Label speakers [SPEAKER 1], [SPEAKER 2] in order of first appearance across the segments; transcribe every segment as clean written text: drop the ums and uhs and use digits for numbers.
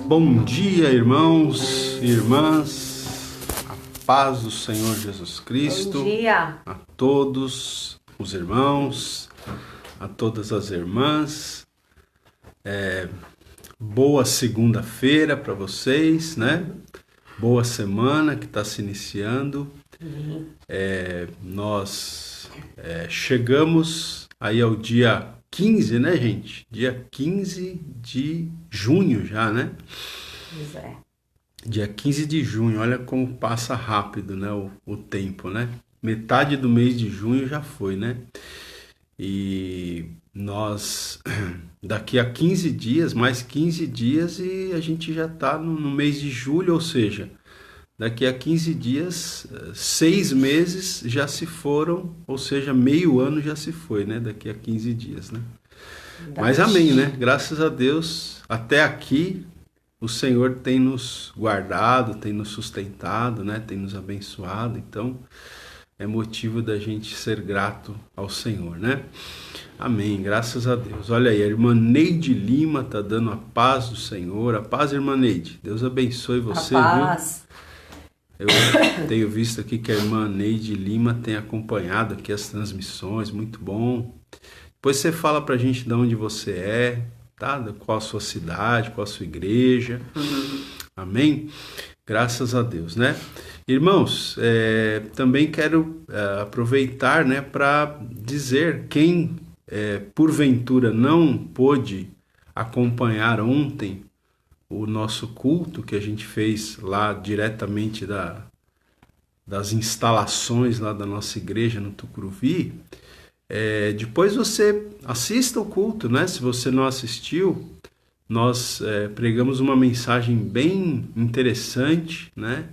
[SPEAKER 1] Bom dia, irmãos e irmãs, a paz do Senhor Jesus Cristo.
[SPEAKER 2] Bom dia
[SPEAKER 1] a todos os irmãos, a todas as irmãs. Boa segunda-feira para vocês, né? Boa semana que está se iniciando. Nós chegamos aí ao dia 15, né, gente? Dia 15 de junho já, né?
[SPEAKER 2] Pois é.
[SPEAKER 1] Dia 15 de junho, olha como passa rápido, né, o tempo, né? Metade do mês de junho já foi, né? E nós, daqui a 15 dias, mais 15 dias e a gente já tá no mês de julho, ou seja, daqui a 15 dias, 6 meses já se foram, ou seja, meio ano já se foi, né? Daqui a 15 dias, né? Mas amém, né? Graças a Deus, até aqui o Senhor tem nos guardado, tem nos sustentado, né? Tem nos abençoado, então é motivo da gente ser grato ao Senhor, né? Amém, graças a Deus. Olha aí, a irmã Neide Lima tá dando a paz do Senhor. A paz, irmã Neide. Deus abençoe você,
[SPEAKER 2] A paz.
[SPEAKER 1] viu? Eu tenho visto aqui que a irmã Neide Lima tem acompanhado aqui as transmissões, muito bom. Depois você fala pra gente de onde você é, tá? Qual a sua cidade, qual a sua igreja. Amém? Graças a Deus, né? Irmãos, também quero aproveitar, né, para dizer quem porventura não pôde acompanhar ontem o nosso culto que a gente fez lá diretamente das instalações lá da nossa igreja no Tucuruvi. Depois você assista o culto, né? Se você não assistiu, nós pregamos uma mensagem bem interessante, né?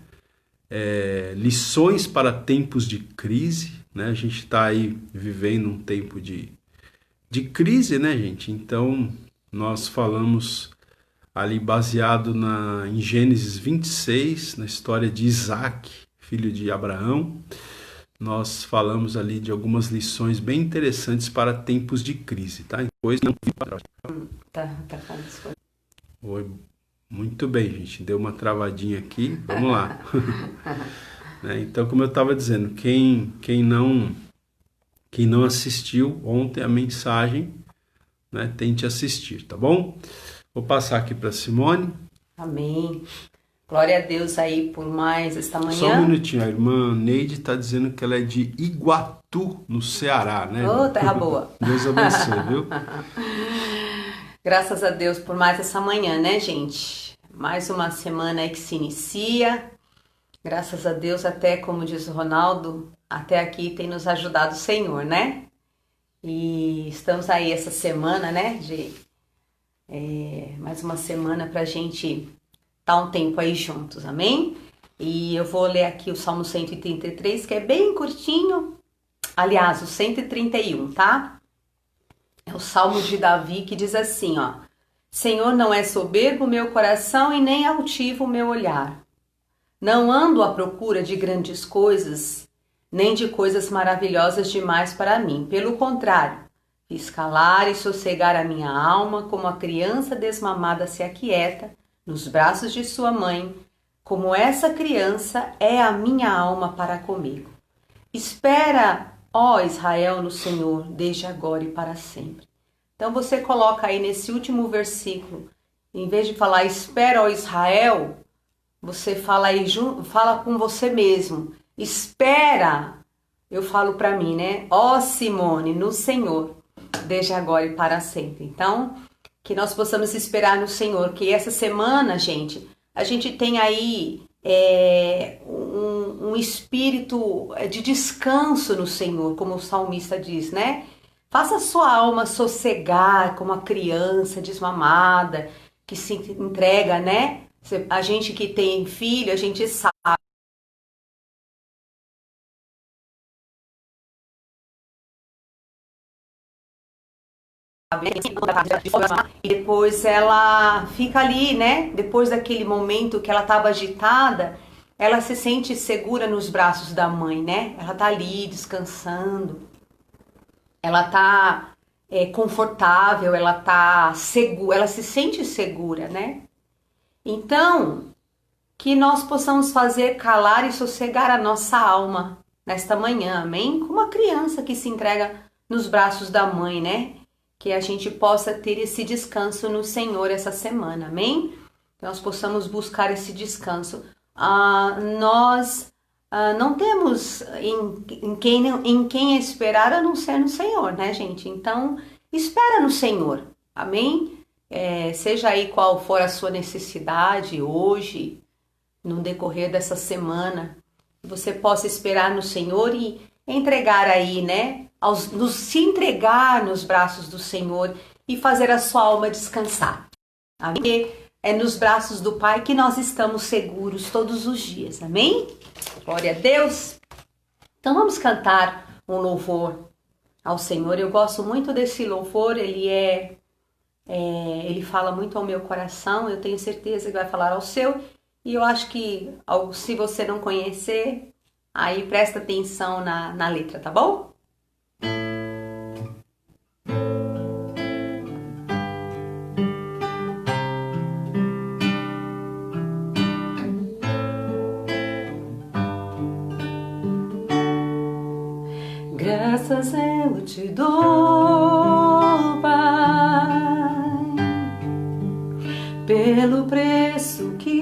[SPEAKER 1] Lições para tempos de crise, né? A gente está aí vivendo um tempo de crise, né, gente? Então, nós falamos ali baseado em Gênesis 26, na história de Isaac, filho de Abraão. Nós falamos ali de algumas lições bem interessantes para tempos de crise, tá? Depois não...
[SPEAKER 2] Tá falando isso.
[SPEAKER 1] Oi, muito bem, gente. Deu uma travadinha aqui. Vamos lá. Então, como eu estava dizendo, quem não assistiu ontem a mensagem, né, tente assistir, tá bom? Vou passar aqui para Simone.
[SPEAKER 2] Amém. Glória a Deus aí por mais esta manhã.
[SPEAKER 1] Só um minutinho, a irmã Neide está dizendo que ela é de Iguatu, no Ceará, né?
[SPEAKER 2] Ô, terra boa.
[SPEAKER 1] Deus abençoe, viu?
[SPEAKER 2] Graças a Deus por mais essa manhã, né, gente? Mais uma semana aí que se inicia. Graças a Deus, até como diz o Ronaldo, até aqui tem nos ajudado o Senhor, né? E estamos aí essa semana, né, mais uma semana pra gente estar um tempo aí juntos, amém? E eu vou ler aqui o Salmo 133, que é bem curtinho. Aliás, o 131, tá? É o Salmo de Davi que diz assim, ó: Senhor, não é soberbo o meu coração e nem altivo o meu olhar. Não ando à procura de grandes coisas, nem de coisas maravilhosas demais para mim. Pelo contrário, fiz calar e sossegar a minha alma, como a criança desmamada se aquieta nos braços de sua mãe, como essa criança é a minha alma para comigo. Espera, ó Israel, no Senhor, desde agora e para sempre. Então você coloca aí nesse último versículo, em vez de falar espera, ó Israel, você fala aí, fala com você mesmo. Espera, eu falo para mim, né? Ó Simone, no Senhor, desde agora e para sempre. Então, que nós possamos esperar no Senhor, que essa semana, gente, a gente tem aí um espírito de descanso no Senhor, como o salmista diz, né? Faça a sua alma sossegar como a criança desmamada, que se entrega, né? A gente que tem filho, a gente sabe. E depois ela fica ali, né? Depois daquele momento que ela estava agitada, ela se sente segura nos braços da mãe, né? Ela tá ali descansando. Ela tá confortável, ela tá segura, ela se sente segura, né? Então, que nós possamos fazer calar e sossegar a nossa alma nesta manhã, amém? Como uma criança que se entrega nos braços da mãe, né? Que a gente possa ter esse descanso no Senhor essa semana, amém? Que nós possamos buscar esse descanso. Nós não temos em quem esperar a não ser no Senhor, né, gente? Então, espera no Senhor, amém? Seja aí qual for a sua necessidade hoje, no decorrer dessa semana, que você possa esperar no Senhor e entregar aí, né? Se entregar nos braços do Senhor e fazer a sua alma descansar. Amém? É nos braços do Pai que nós estamos seguros todos os dias. Amém? Glória a Deus. Então vamos cantar um louvor ao Senhor. Eu gosto muito desse louvor. Ele fala muito ao meu coração. Eu tenho certeza que vai falar ao seu. E eu acho que se você não conhecer, aí presta atenção na letra, tá bom? Graças eu te dou, Pai, pelo preço que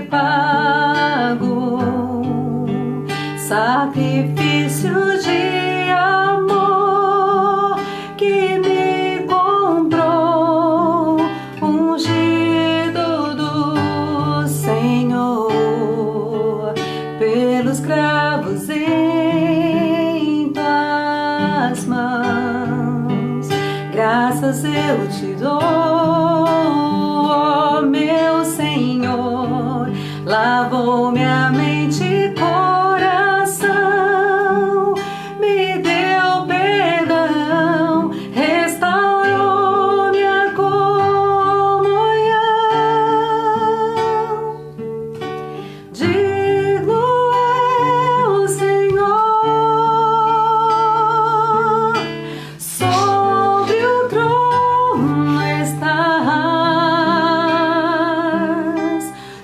[SPEAKER 2] pago, sacrifício de amor que me comprou, ungido do Senhor, pelos cravos em tuas mãos. Graças eu te dou, ó meu Senhor, lavou minha mente e coração, me deu perdão, restaurou minha comunhão. Digno é o Senhor, sobre o trono estás,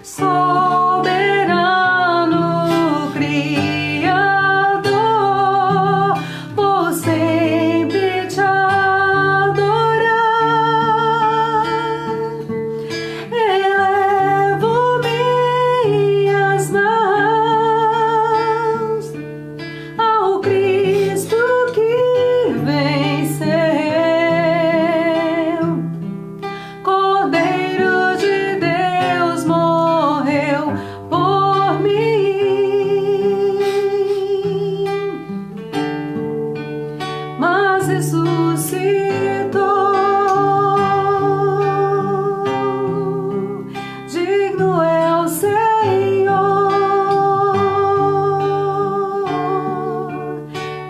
[SPEAKER 2] soberano Criador, vou sempre te adorar. Elevo minhas mãos ao Cristo que venceu, Cordeiro de Deus morreu por mim, mas ressuscitou. Digno é o Senhor,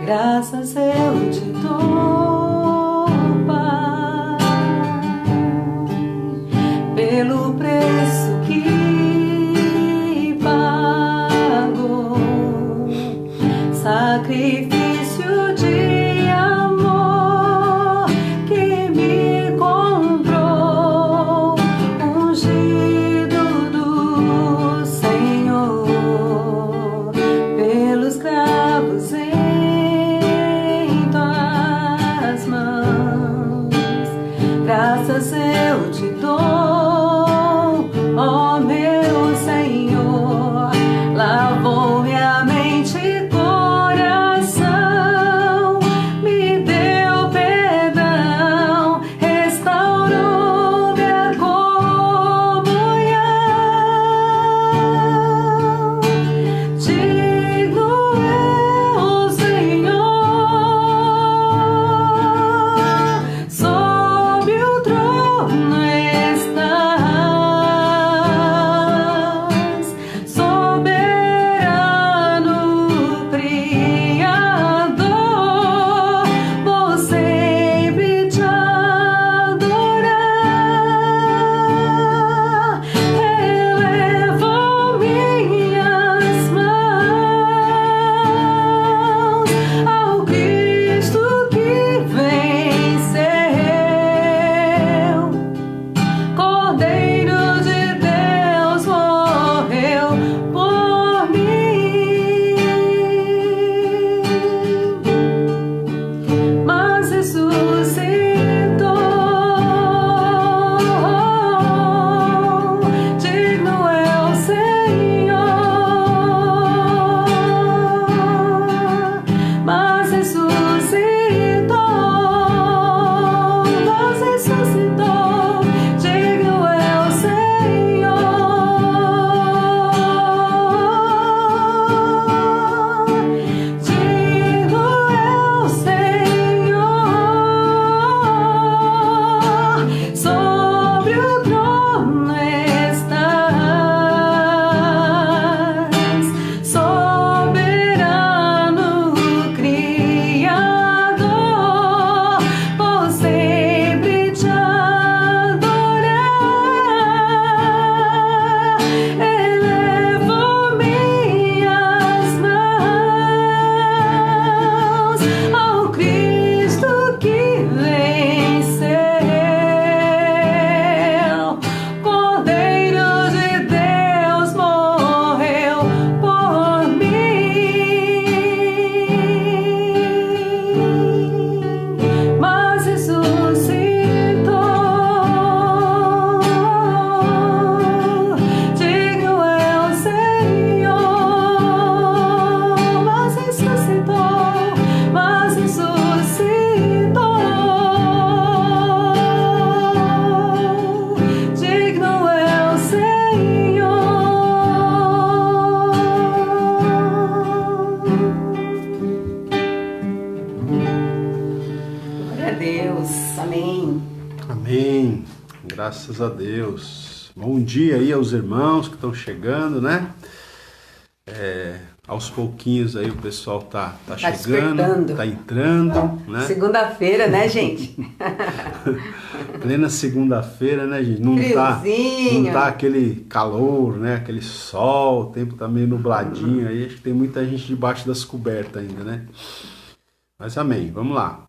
[SPEAKER 2] graças eu te dou, Pai, pelo preço que pago, sacrifício de amor que me comprou, ungido do Senhor, pelos cravos em tuas mãos. Graças eu te dou, ó meu Senhor, lavou minha mente e coração, me deu perdão, restaurou minha comunhão. Digno é o
[SPEAKER 1] Graças a Deus. Bom dia aí aos irmãos que estão chegando, né? Aos pouquinhos aí o pessoal tá chegando,
[SPEAKER 2] despertando.
[SPEAKER 1] tá entrando, né?
[SPEAKER 2] Segunda-feira, né, gente?
[SPEAKER 1] Plena segunda-feira, né, gente? Não
[SPEAKER 2] Friozinho.
[SPEAKER 1] tá aquele calor, né? Aquele sol, o tempo tá meio nubladinho aí. Acho que tem muita gente debaixo das cobertas ainda, né? Mas amém, vamos lá.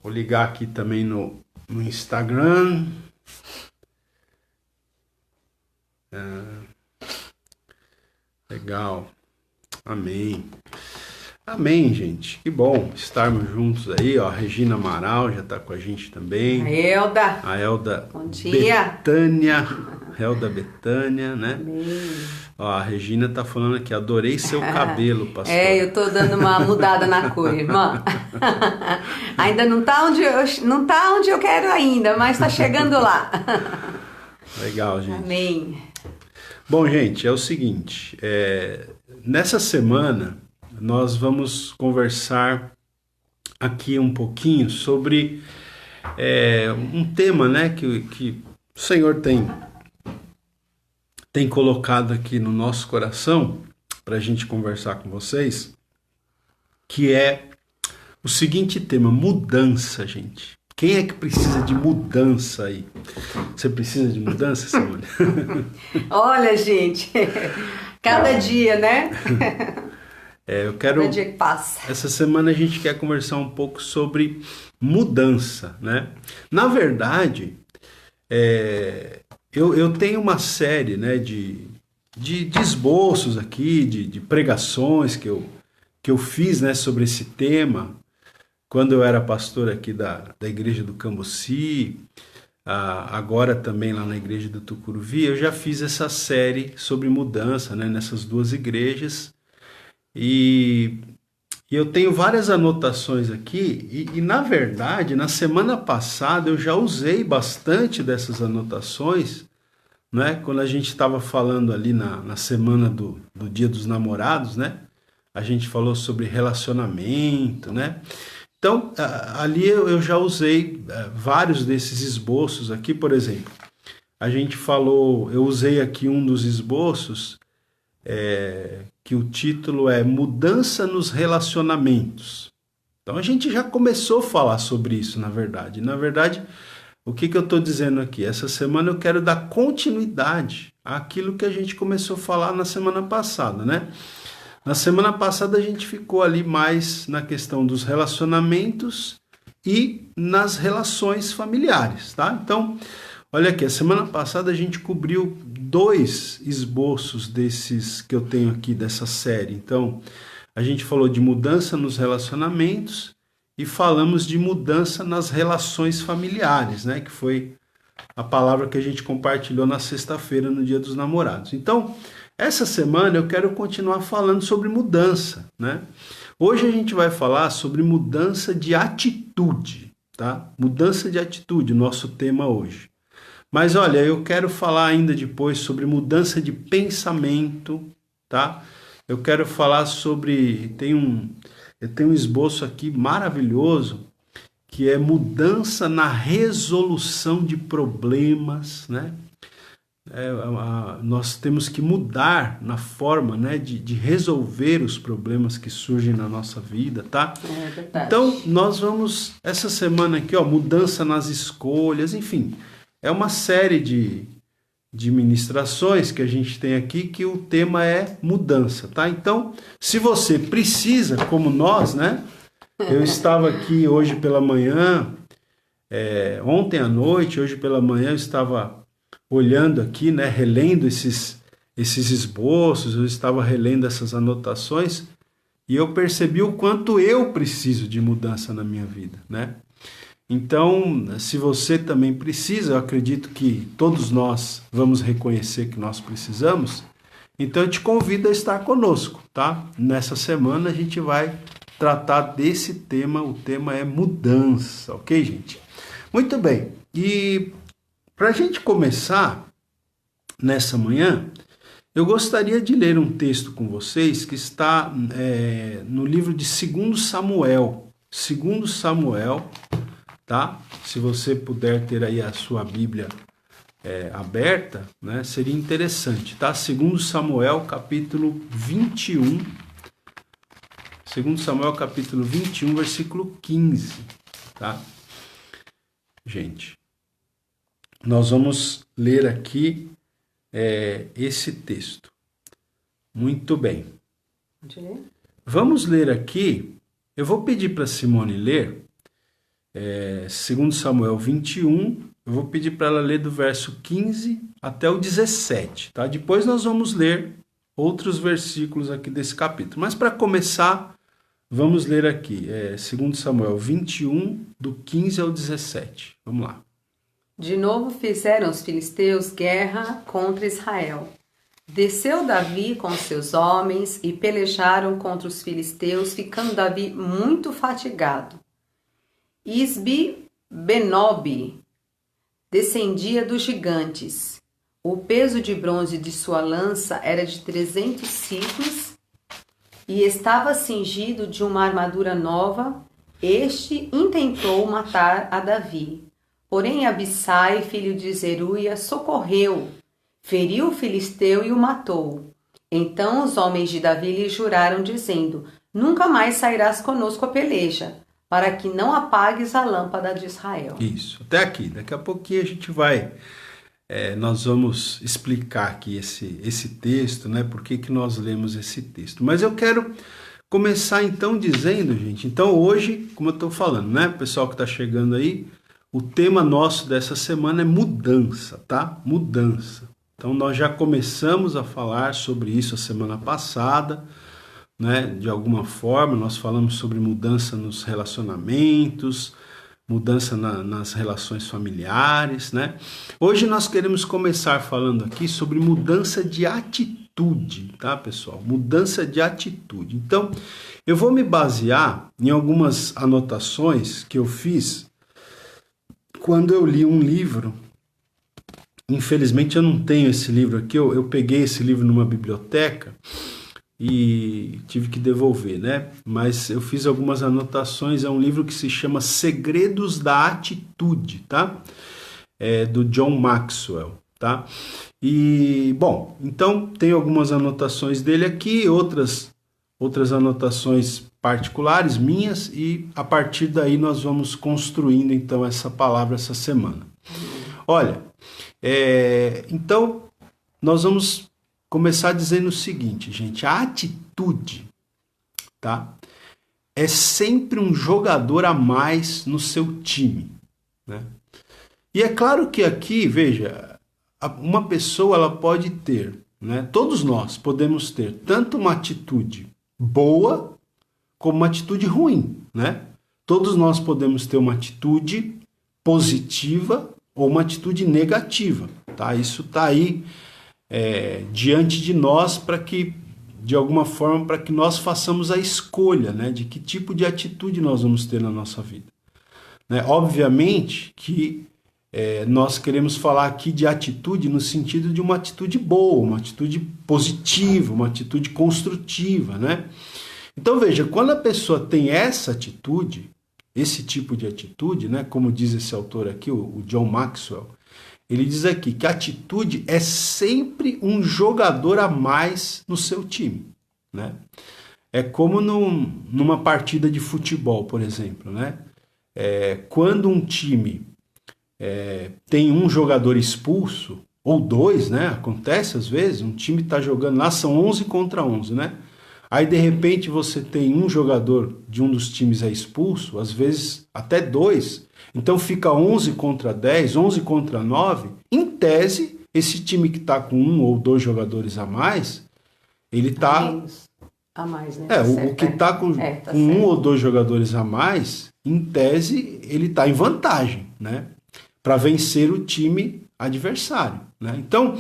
[SPEAKER 1] Vou ligar aqui também no Instagram. Legal. Amém. Amém, gente. Que bom estarmos juntos aí, ó. A Regina Amaral já tá com a gente também. A Elda
[SPEAKER 2] Bom dia.
[SPEAKER 1] Elda Betânia, né?
[SPEAKER 2] Amém.
[SPEAKER 1] Ó, a Regina tá falando aqui, adorei seu cabelo, pastor.
[SPEAKER 2] Eu tô dando uma mudada na cor, irmã. Ainda não tá onde eu quero ainda, mas tá chegando lá.
[SPEAKER 1] Legal, gente.
[SPEAKER 2] Amém.
[SPEAKER 1] Bom, gente, é o seguinte, nessa semana nós vamos conversar aqui um pouquinho sobre um tema, né, que o Senhor tem colocado aqui no nosso coração para a gente conversar com vocês, que é o seguinte tema: mudança, gente. Quem é que precisa de mudança aí? Você precisa de mudança, Simone?
[SPEAKER 2] Olha, gente, cada dia, né? Cada dia que passa.
[SPEAKER 1] Essa semana a gente quer conversar um pouco sobre mudança, né? Na verdade, eu tenho uma série, né, de esboços aqui, de pregações que eu fiz, né, sobre esse tema, quando eu era pastor aqui da igreja do Cambuci, agora também lá na igreja do Tucuruvi. Eu já fiz essa série sobre mudança, né, nessas duas igrejas, e eu tenho várias anotações aqui, e na verdade, na semana passada eu já usei bastante dessas anotações, né, quando a gente estava falando ali na semana do Dia dos Namorados, né, a gente falou sobre relacionamento, né. Então, ali eu já usei vários desses esboços aqui. Por exemplo, a gente falou, eu usei aqui um dos esboços, que o título é Mudança nos Relacionamentos. Então, a gente já começou a falar sobre isso, na verdade. Na verdade, o que eu estou dizendo aqui? Essa semana eu quero dar continuidade àquilo que a gente começou a falar na semana passada, né? Na semana passada a gente ficou ali mais na questão dos relacionamentos e nas relações familiares, tá? Então, olha aqui, a semana passada a gente cobriu 2 esboços desses que eu tenho aqui dessa série. Então, a gente falou de mudança nos relacionamentos e falamos de mudança nas relações familiares, né? Que foi a palavra que a gente compartilhou na sexta-feira, no Dia dos Namorados. Então, essa semana eu quero continuar falando sobre mudança, né? Hoje a gente vai falar sobre mudança de atitude, tá? Mudança de atitude, nosso tema hoje. Mas olha, eu quero falar ainda depois sobre mudança de pensamento, tá? Eu quero falar sobre, eu tenho um esboço aqui maravilhoso, que é mudança na resolução de problemas, né? Nós temos que mudar na forma, né, de resolver os problemas que surgem na nossa vida, tá?
[SPEAKER 2] É verdade.
[SPEAKER 1] Então, nós vamos, essa semana aqui, ó, mudança nas escolhas, enfim, é uma série de ministrações que a gente tem aqui que o tema é mudança, tá? Então, se você precisa, como nós, né? Eu estava aqui hoje pela manhã, ontem à noite, hoje pela manhã eu estava olhando aqui, né, relendo esses esboços, eu estava relendo essas anotações e eu percebi o quanto eu preciso de mudança na minha vida, né? Então, se você também precisa, eu acredito que todos nós vamos reconhecer que nós precisamos, então eu te convido a estar conosco, tá? Nessa semana a gente vai tratar desse tema, o tema é mudança, ok, gente? Muito bem, e para a gente começar nessa manhã, eu gostaria de ler um texto com vocês que está no livro de 2 Samuel. 2 Samuel, tá? Se você puder ter aí a sua Bíblia aberta, né, seria interessante, tá? 2 Samuel, capítulo 21. 2 Samuel, capítulo 21, versículo 15, tá? Gente, nós vamos ler aqui esse texto. Muito bem. Vamos ler aqui, eu vou pedir para Simone ler, 2 Samuel 21, eu vou pedir para ela ler do verso 15 até o 17, tá? Depois nós vamos ler outros versículos aqui desse capítulo. Mas para começar, vamos ler aqui, 2 Samuel 21, do 15 ao 17. Vamos lá.
[SPEAKER 2] De novo fizeram os filisteus guerra contra Israel. Desceu Davi com seus homens e pelejaram contra os filisteus, ficando Davi muito fatigado. Isbi-Benob descendia dos gigantes. O peso de bronze de sua lança era de 300 siclos e estava cingido de uma armadura nova. Este intentou matar a Davi. Porém Abissai, filho de Zeruia, socorreu, feriu o filisteu e o matou. Então os homens de Davi lhe juraram, dizendo: nunca mais sairás conosco a peleja, para que não apagues a lâmpada de Israel.
[SPEAKER 1] Isso, até aqui. Daqui a pouquinho a gente vai... nós vamos explicar aqui esse texto, né? Por que nós lemos esse texto. Mas eu quero começar então dizendo, gente, então hoje, como eu estou falando, né? Pessoal que está chegando aí, o tema nosso dessa semana é mudança, tá? Mudança. Então nós já começamos a falar sobre isso a semana passada, né? De alguma forma nós falamos sobre mudança nos relacionamentos, mudança nas relações familiares, né? Hoje nós queremos começar falando aqui sobre mudança de atitude, tá, pessoal? Mudança de atitude. Então, eu vou me basear em algumas anotações que eu fiz quando eu li um livro. Infelizmente eu não tenho esse livro aqui, eu peguei esse livro numa biblioteca e tive que devolver, né? Mas eu fiz algumas anotações, é um livro que se chama Segredos da Atitude, tá? Do John Maxwell, tá? E, bom, então tem algumas anotações dele aqui, outras anotações particulares minhas, e a partir daí nós vamos construindo então essa palavra essa semana. Olha, então nós vamos começar dizendo o seguinte, gente: a atitude, tá? É sempre um jogador a mais no seu time, né? E é claro que aqui, veja, uma pessoa ela pode ter, né? Todos nós podemos ter tanto uma atitude boa como uma atitude ruim, né? Todos nós podemos ter uma atitude positiva ou uma atitude negativa, tá? Isso tá aí diante de nós para que, de alguma forma, para que nós façamos a escolha, né, de que tipo de atitude nós vamos ter na nossa vida, né? Obviamente que nós queremos falar aqui de atitude no sentido de uma atitude boa, uma atitude positiva, uma atitude construtiva, né? Então veja, quando a pessoa tem essa atitude, esse tipo de atitude, né, como diz esse autor aqui, o John Maxwell, ele diz aqui que a atitude é sempre um jogador a mais no seu time, né? É como numa partida de futebol, por exemplo, né? Quando um time tem um jogador expulso, ou dois, né? Acontece às vezes, um time está jogando lá, são 11 contra 11, né? Aí de repente você tem um jogador de um dos times expulso, às vezes até dois, então fica 11 contra 10, 11 contra 9. Em tese, esse time que está com um ou dois jogadores a mais, ele está...
[SPEAKER 2] A mais, né?
[SPEAKER 1] O que está com um ou dois jogadores a mais, em tese, ele está em vantagem, né? Para vencer o time adversário, né? Então,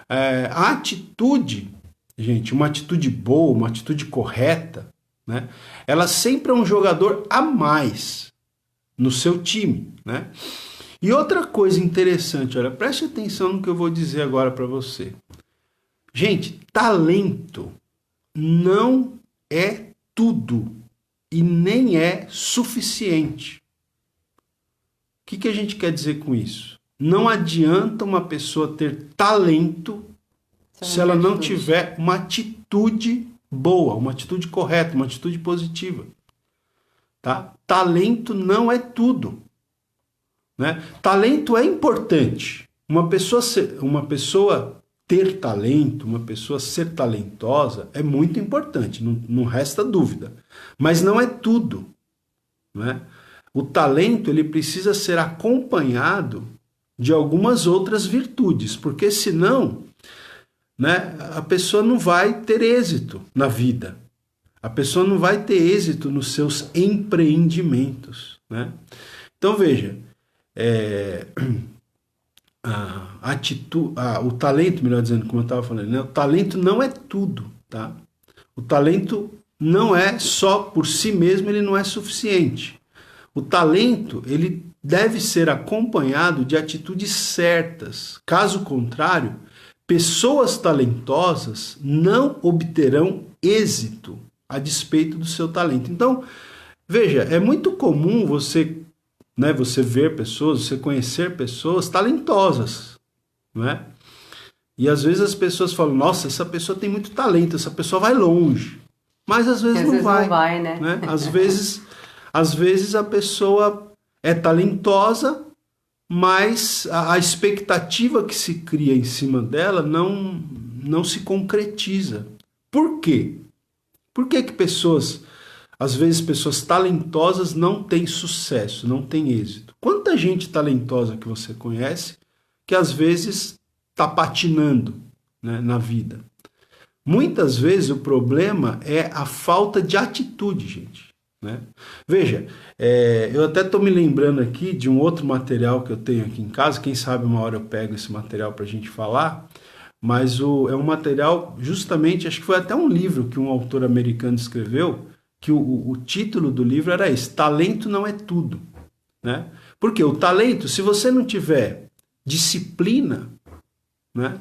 [SPEAKER 1] a atitude, gente, uma atitude boa, uma atitude correta, né? Ela sempre é um jogador a mais no seu time, né? E outra coisa interessante, olha, preste atenção no que eu vou dizer agora para você. Gente, talento não é tudo e nem é suficiente. O que a gente quer dizer com isso? não adianta uma pessoa ter talento se ela não tiver uma atitude boa, uma atitude correta, uma atitude positiva. Tá? Talento não é tudo. Né? Talento é importante. Uma pessoa ter talento, uma pessoa ser talentosa é muito importante, não resta dúvida. Mas não é tudo. Né? O talento ele precisa ser acompanhado de algumas outras virtudes, porque senão, né, a pessoa não vai ter êxito na vida. A pessoa não vai ter êxito nos seus empreendimentos. Né? Então veja, o talento, melhor dizendo, como eu estava falando, né? O talento não é tudo. Tá? O talento não é só por si mesmo, ele não é suficiente. O talento, ele deve ser acompanhado de atitudes certas. Caso contrário, pessoas talentosas não obterão êxito a despeito do seu talento. Então, veja, é muito comum você ver pessoas, você conhecer pessoas talentosas, né? E às vezes as pessoas falam, nossa, essa pessoa tem muito talento, essa pessoa vai longe. Mas às vezes não vai,
[SPEAKER 2] né?
[SPEAKER 1] Às vezes a pessoa é talentosa, mas a expectativa que se cria em cima dela não se concretiza. Por quê? Por que às vezes pessoas talentosas não têm sucesso, não têm êxito? Quanta gente talentosa que você conhece que às vezes está patinando, né, na vida? Muitas vezes o problema é a falta de atitude, gente. Né? Veja, eu até estou me lembrando aqui de um outro material que eu tenho aqui em casa, quem sabe uma hora eu pego esse material para a gente falar, mas é um material justamente, acho que foi até um livro que um autor americano escreveu, que o título do livro era esse, Talento Não É Tudo. Né? Porque o talento, se você não tiver disciplina, né,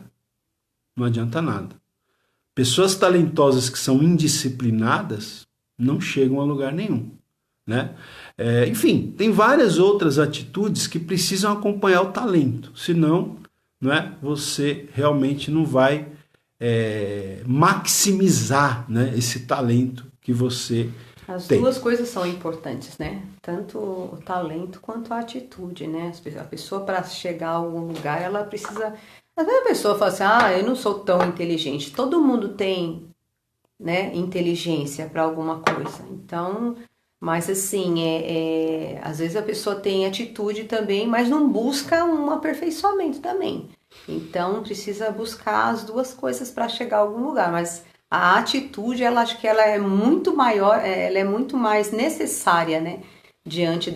[SPEAKER 1] não adianta nada. Pessoas talentosas que são indisciplinadas não chegam a lugar nenhum. Né? Enfim, tem várias outras atitudes que precisam acompanhar o talento, senão, né, você realmente não vai maximizar, né, esse talento que você
[SPEAKER 2] As
[SPEAKER 1] tem.
[SPEAKER 2] duas coisas são importantes, né? Tanto o talento quanto a atitude, né? A pessoa, para chegar a algum lugar, ela precisa... Às vezes a pessoa fala assim, eu não sou tão inteligente. Todo mundo tem, né, inteligência para alguma coisa. Então, mas assim, às vezes a pessoa tem atitude também, mas não busca um aperfeiçoamento também. Então, precisa buscar as duas coisas para chegar a algum lugar. Mas a atitude, acho que ela é muito maior, ela é muito mais necessária, né? Diante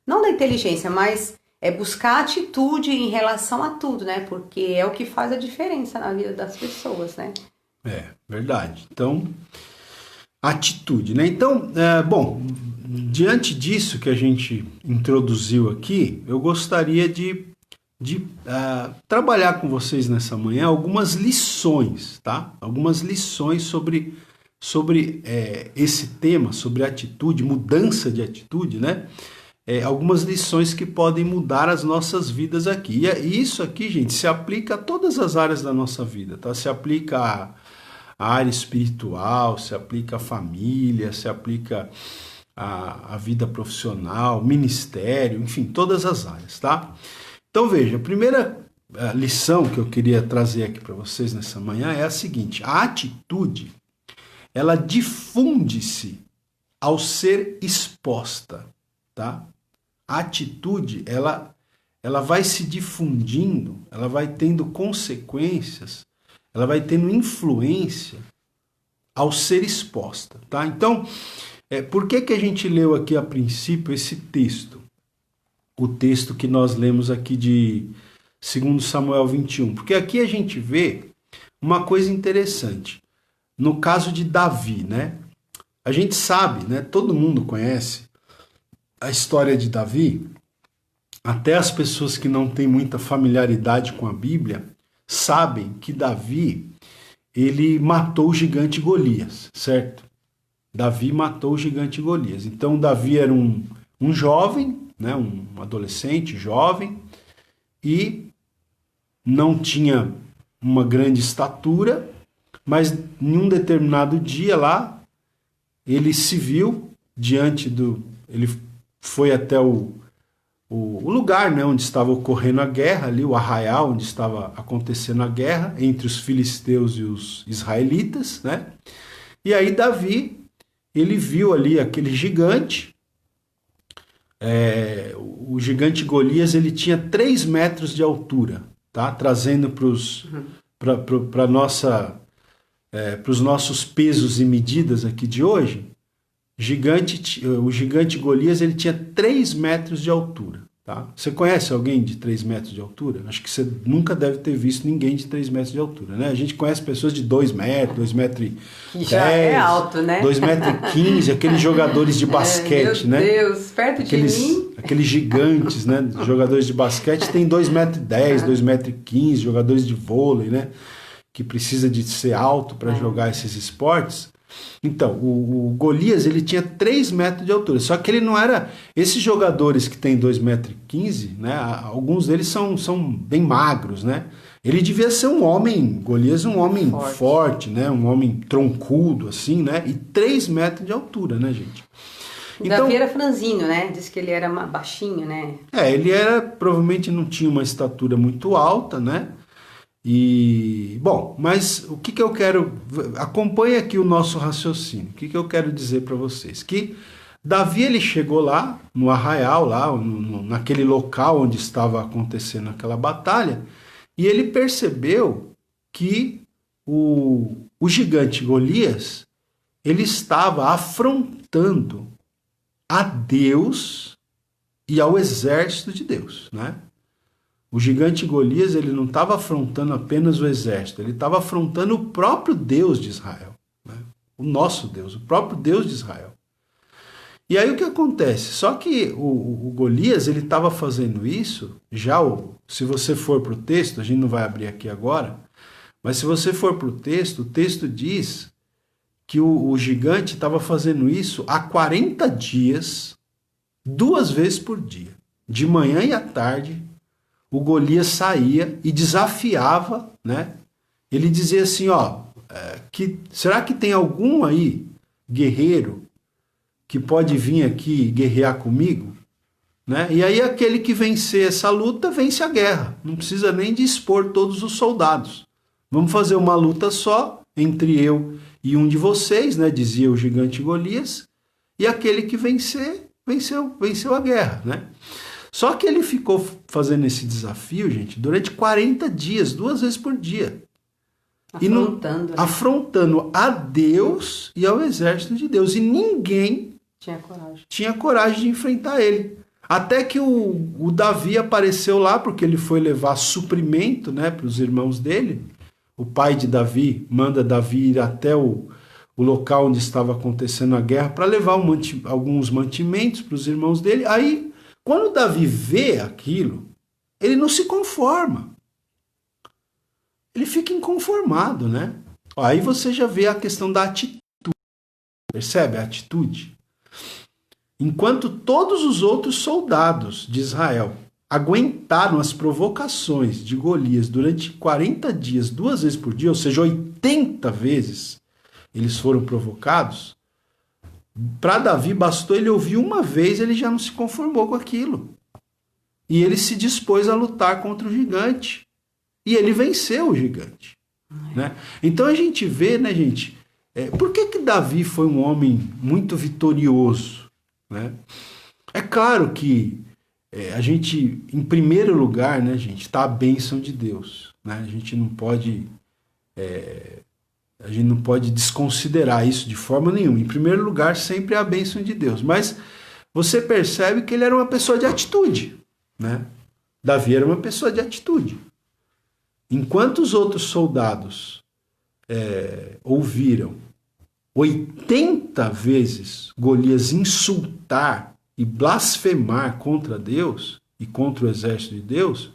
[SPEAKER 2] não da inteligência, mas buscar atitude em relação a tudo, né? Porque é o que faz a diferença na vida das pessoas, né?
[SPEAKER 1] Verdade. Então, atitude, né? Então, bom, diante disso que a gente introduziu aqui, eu gostaria de trabalhar com vocês nessa manhã algumas lições, tá? Algumas lições sobre esse tema, sobre atitude, mudança de atitude, né? Algumas lições que podem mudar as nossas vidas aqui. E isso aqui, gente, se aplica a todas as áreas da nossa vida, tá? Se aplica à área espiritual, se aplica à família, se aplica à vida profissional, ministério, enfim, todas as áreas, tá? Então veja, a primeira lição que eu queria trazer aqui para vocês nessa manhã é a seguinte: a atitude, ela difunde-se ao ser exposta, tá? A atitude, ela vai se difundindo, ela vai tendo consequências, ela vai tendo influência ao ser exposta, tá? Então, por que a gente leu aqui a princípio esse texto? O texto que nós lemos aqui de 2 Samuel 21. Porque aqui a gente vê uma coisa interessante. No caso de Davi, né? A gente sabe, né? Todo mundo conhece a história de Davi. Até as pessoas que não têm muita familiaridade com a Bíblia sabem que Davi, ele matou o gigante Golias, certo? Davi matou o gigante Golias. Então Davi era um jovem, né, um adolescente, jovem, e não tinha uma grande estatura, mas em um determinado dia lá, ele se viu diante do... Ele foi até o lugar, né, onde estava ocorrendo a guerra, ali, o arraial onde estava acontecendo a guerra entre os filisteus e os israelitas, né? E aí Davi, ele viu ali aquele gigante, o gigante Golias, ele tinha 3 metros de altura, tá? Trazendo para os nossos pesos e medidas aqui de hoje, o gigante Golias, ele tinha 3 metros de altura. Tá? Você conhece alguém de 3 metros de altura? Acho que você nunca deve ter visto ninguém de 3 metros de altura, né? A gente conhece pessoas de 2 metros, 2 metros e
[SPEAKER 2] já 10, é alto, né?
[SPEAKER 1] 2 metros e 15, aqueles jogadores de basquete,
[SPEAKER 2] meu
[SPEAKER 1] né?
[SPEAKER 2] Meu Deus, perto de mim.
[SPEAKER 1] Aqueles gigantes, né? Jogadores de basquete tem 2 metros e 10, 2 metros e 15, jogadores de vôlei, né? Que precisa de ser alto para jogar esses esportes. Então, o Golias, ele tinha 3 metros de altura, só que ele não era... Esses jogadores que têm 2 metros e 15, né, alguns deles são bem magros, né? Ele devia ser um homem, Golias, um homem forte, né? Um homem troncudo, assim, né? E 3 metros de altura, né, gente?
[SPEAKER 2] Então, Davi era franzino, né? Diz que ele era baixinho, né?
[SPEAKER 1] Ele provavelmente não tinha uma estatura muito alta, né? E, bom, mas o que eu quero... Acompanhe aqui o nosso raciocínio. O que eu quero dizer para vocês? Que Davi, ele chegou lá, no arraial, lá, naquele local onde estava acontecendo aquela batalha, e ele percebeu que o gigante Golias, ele estava afrontando a Deus e ao exército de Deus, né? O gigante Golias, ele não estava afrontando apenas o exército, ele estava afrontando o próprio Deus de Israel, né? O nosso Deus, o próprio Deus de Israel. E aí o que acontece? Só que o Golias, ele estava fazendo isso, se você for para o texto, a gente não vai abrir aqui agora, mas se você for para o texto diz que o gigante estava fazendo isso há 40 dias, 2 vezes por dia, de manhã e à tarde. O Golias saía e desafiava, né? Ele dizia assim, será que tem algum aí, guerreiro, que pode vir aqui guerrear comigo? Né? E aí aquele que vencer essa luta, vence a guerra. Não precisa nem de expor todos os soldados. Vamos fazer uma luta só, entre eu e um de vocês, né? Dizia o gigante Golias, e aquele que vencer, venceu a guerra, né? Só que ele ficou fazendo esse desafio, gente, durante 40 dias, 2 vezes por dia. Afrontando a Deus e ao exército de Deus. E ninguém tinha coragem de enfrentar ele. Até que o Davi apareceu lá, porque ele foi levar suprimento, né, para os irmãos dele. O pai de Davi manda Davi ir até o local onde estava acontecendo a guerra para levar alguns mantimentos para os irmãos dele. Aí, quando Davi vê aquilo, ele não se conforma. Ele fica inconformado, né? Aí você já vê a questão da atitude. Percebe a atitude? Enquanto todos os outros soldados de Israel aguentaram as provocações de Golias durante 40 dias, 2 vezes por dia, ou seja, 80 vezes eles foram provocados, para Davi bastou ele ouvir uma vez, ele já não se conformou com aquilo. E ele se dispôs a lutar contra o gigante. E ele venceu o gigante. Né? Então a gente vê, né, gente, por que Davi foi um homem muito vitorioso? Né? É claro que a gente, em primeiro lugar, né, gente, está a bênção de Deus. Né? A gente não pode desconsiderar isso de forma nenhuma. Em primeiro lugar, sempre é a bênção de Deus. Mas você percebe que ele era uma pessoa de atitude. Né? Davi era uma pessoa de atitude. Enquanto os outros soldados ouviram 80 vezes Golias insultar e blasfemar contra Deus e contra o exército de Deus,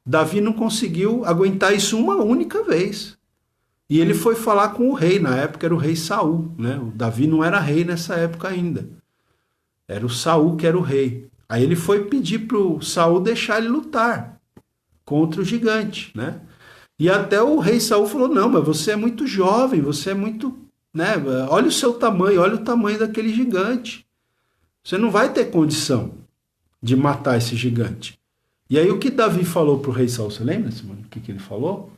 [SPEAKER 1] Davi não conseguiu aguentar isso uma única vez. E ele foi falar com o rei, na época era o rei Saul, né? O Davi não era rei nessa época ainda. Era o Saul que era o rei. Aí ele foi pedir para o Saul deixar ele lutar contra o gigante, né? E até o rei Saul falou, não, mas você é muito jovem, você é muito, né? Olha o seu tamanho, olha o tamanho daquele gigante. Você não vai ter condição de matar esse gigante. E aí o que Davi falou para o rei Saul, você lembra, Simone? O que ele falou?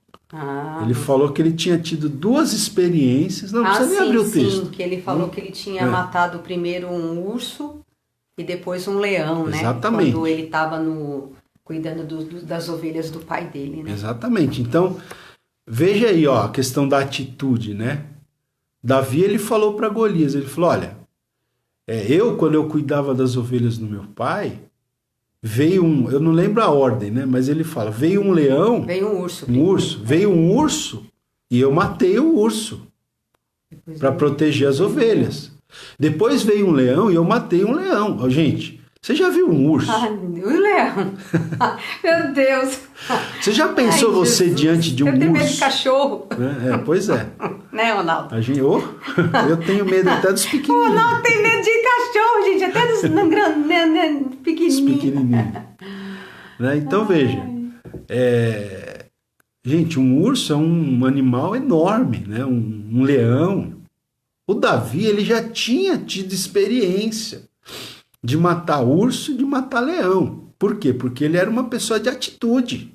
[SPEAKER 1] Ele falou que ele tinha tido 2 experiências. Não precisa nem abrir o texto.
[SPEAKER 2] Sim, que ele falou que ele tinha matado primeiro um urso e depois um leão, né?
[SPEAKER 1] Exatamente.
[SPEAKER 2] Quando ele estava cuidando das ovelhas do pai dele, né?
[SPEAKER 1] Exatamente. Então, veja aí, ó, a questão da atitude, né? Davi, ele falou para Golias, ele falou, olha, quando eu cuidava das ovelhas do meu pai, veio eu não lembro a ordem, né? Mas ele fala, veio um leão...
[SPEAKER 2] Veio um urso.
[SPEAKER 1] Veio um urso e eu matei o urso para proteger as ovelhas. Depois veio um leão e eu matei um leão. Ó, gente, você já viu um urso?
[SPEAKER 2] Ai, meu Deus, um leão. Meu Deus.
[SPEAKER 1] Você já pensou você diante de um urso?
[SPEAKER 2] Eu tenho medo de cachorro.
[SPEAKER 1] Pois é.
[SPEAKER 2] Né, Ronaldo?
[SPEAKER 1] Eu tenho medo até dos pequenininhos.
[SPEAKER 2] O Ronaldo tem medo de cachorro, gente. Até dos pequenininhos.
[SPEAKER 1] Né? Então, veja. Gente, um urso é um animal enorme, né? Um leão. O Davi, ele já tinha tido experiência de matar urso e de matar leão. Por quê? Porque ele era uma pessoa de atitude.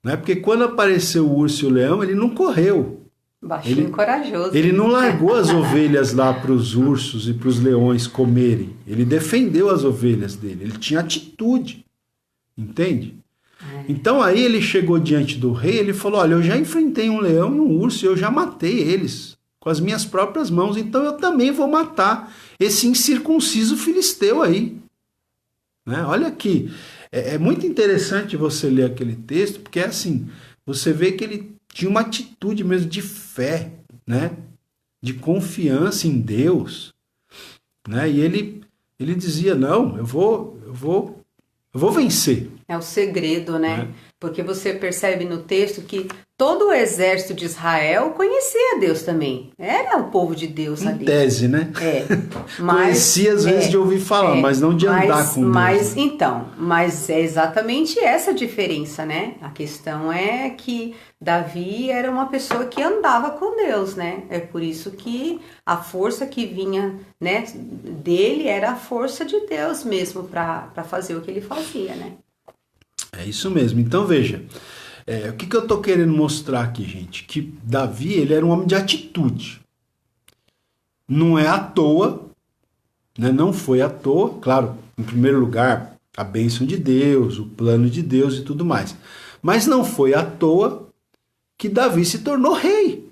[SPEAKER 1] Né? Porque quando apareceu o urso e o leão, ele não correu.
[SPEAKER 2] Baixinho e corajoso.
[SPEAKER 1] Ele não largou as ovelhas lá para os ursos e para os leões comerem. Ele defendeu as ovelhas dele. Ele tinha atitude. Entende? Então aí ele chegou diante do rei, ele falou, olha, eu já enfrentei um leão e um urso e eu já matei eles com as minhas próprias mãos, então eu também vou matar esse incircunciso filisteu aí. Né? Olha aqui, é muito interessante você ler aquele texto, porque é assim, você vê que ele tinha uma atitude mesmo de fé, né? De confiança em Deus, né? E ele dizia, não, eu vou vencer.
[SPEAKER 2] É o segredo, né? Porque você percebe no texto que todo o exército de Israel conhecia Deus também. Era o povo de Deus ali.
[SPEAKER 1] Em tese, né? Conhecia às vezes de ouvir falar, mas não de andar com Deus.
[SPEAKER 2] Mas é exatamente essa a diferença, né? A questão é que Davi era uma pessoa que andava com Deus, né? É por isso que a força que vinha, né, dele era a força de Deus mesmo para fazer o que ele fazia, né?
[SPEAKER 1] É isso mesmo. Então, veja, o que eu estou querendo mostrar aqui, gente? Que Davi, ele era um homem de atitude. Não é à toa, né? Não foi à toa, claro, em primeiro lugar, a bênção de Deus, o plano de Deus e tudo mais. Mas não foi à toa que Davi se tornou rei,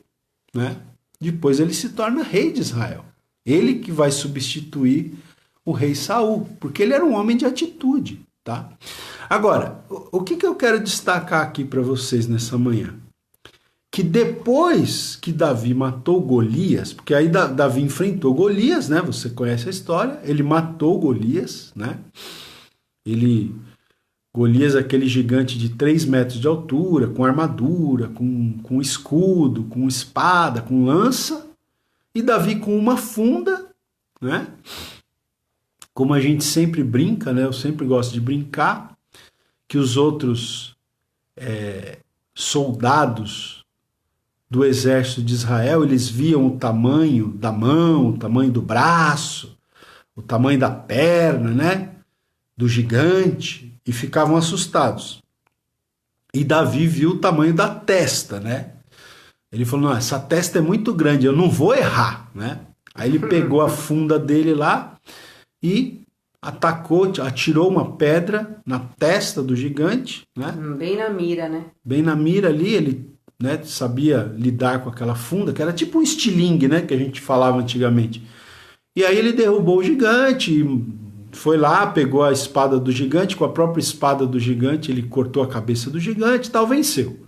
[SPEAKER 1] né? Depois ele se torna rei de Israel. Ele que vai substituir o rei Saul, porque ele era um homem de atitude, tá? Agora, o que eu quero destacar aqui para vocês nessa manhã? Que depois que Davi matou Golias, porque aí Davi enfrentou Golias, né? Você conhece a história, ele matou Golias, né? Golias, aquele gigante de 3 metros de altura, com armadura, com escudo, com espada, com lança, e Davi com uma funda, né? Como a gente sempre brinca, né? Eu sempre gosto de brincar, que os outros soldados do exército de Israel, eles viam o tamanho da mão, o tamanho do braço, o tamanho da perna, né? Do gigante, e ficavam assustados. E Davi viu o tamanho da testa, né? Ele falou, não, essa testa é muito grande, eu não vou errar, né? Aí ele pegou a funda dele lá e atirou uma pedra na testa do gigante, né?
[SPEAKER 2] Bem na mira, né?
[SPEAKER 1] Bem na mira ali, ele, né, sabia lidar com aquela funda, que era tipo um estilingue, né, que a gente falava antigamente. E aí ele derrubou o gigante, foi lá, pegou a espada do gigante, com a própria espada do gigante, ele cortou a cabeça do gigante e tal, venceu.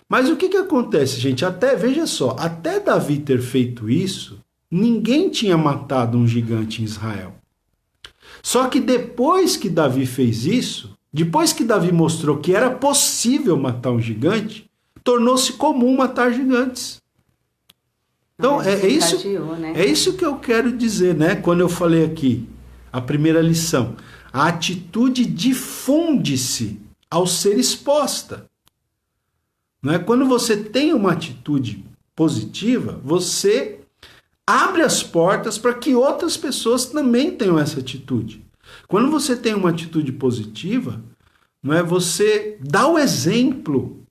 [SPEAKER 1] Mas o que acontece, gente? Veja só, até Davi ter feito isso, ninguém tinha matado um gigante em Israel. Só que depois que Davi fez isso, depois que Davi mostrou que era possível matar um gigante, tornou-se comum matar gigantes. Então, é isso que eu quero dizer, né? Quando eu falei aqui, a primeira lição. A atitude difunde-se ao ser exposta. Não é? Quando você tem uma atitude positiva, você abre as portas para que outras pessoas também tenham essa atitude. Quando você tem uma atitude positiva, não é? Você dá o exemplo,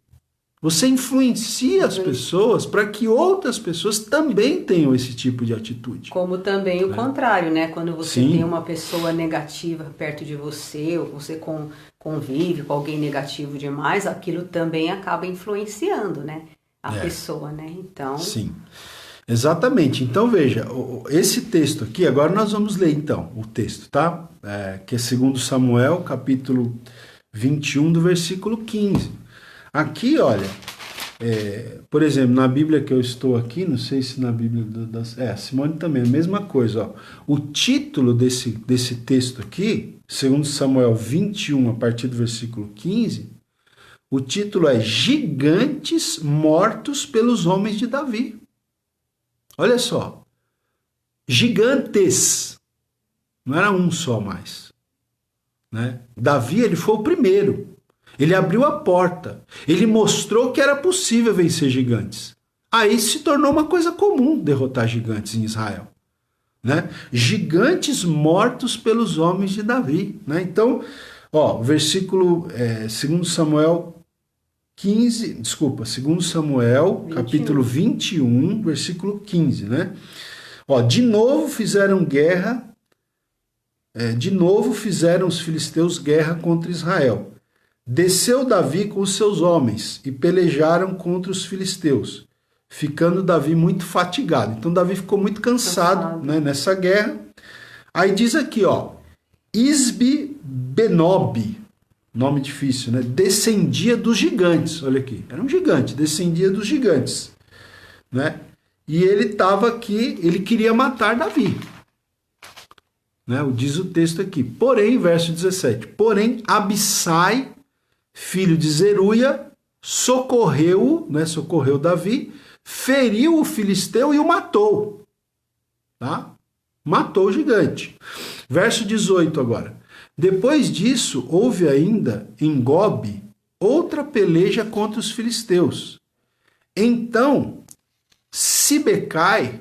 [SPEAKER 1] você influencia as pessoas para que outras pessoas também tenham esse tipo de atitude.
[SPEAKER 2] Como também o contrário, né? Quando você
[SPEAKER 1] Sim.
[SPEAKER 2] tem uma pessoa negativa perto de você, ou você convive com alguém negativo demais, aquilo também acaba influenciando, né? A pessoa, né? Então...
[SPEAKER 1] Sim, exatamente. Então veja, esse texto aqui, agora nós vamos ler então o texto, tá? Que é 2 Samuel, capítulo 21, do versículo 15. Aqui, olha, por exemplo, na Bíblia que eu estou aqui, não sei se na Bíblia Simone também, a mesma coisa, ó. O título desse texto aqui, 2 Samuel 21, a partir do versículo 15, o título é Gigantes Mortos pelos Homens de Davi. Olha só, gigantes, não era um só mais, né? Davi, ele foi o primeiro, ele abriu a porta, ele mostrou que era possível vencer gigantes. Aí se tornou uma coisa comum derrotar gigantes em Israel, né? Gigantes mortos pelos homens de Davi, né? Então, ó, versículo 2 Samuel 2 Samuel, 21. Capítulo 21, versículo 15, né? Ó, de novo fizeram os filisteus guerra contra Israel. Desceu Davi com os seus homens e pelejaram contra os filisteus, ficando Davi muito fatigado. Então Davi ficou muito cansado, né, nessa guerra. Aí diz aqui, ó, Isbi-Benob, nome difícil, né? Descendia dos gigantes. Olha aqui, era um gigante, descendia dos gigantes, né? E ele estava aqui, ele queria matar Davi, né? Diz o texto aqui. Porém, verso 17. Porém, Abissai, filho de Zeruia, socorreu Davi, feriu o filisteu e o matou, tá? Matou o gigante. Verso 18 agora. Depois disso, houve ainda em Gobe outra peleja contra os filisteus. Então, Sibecai,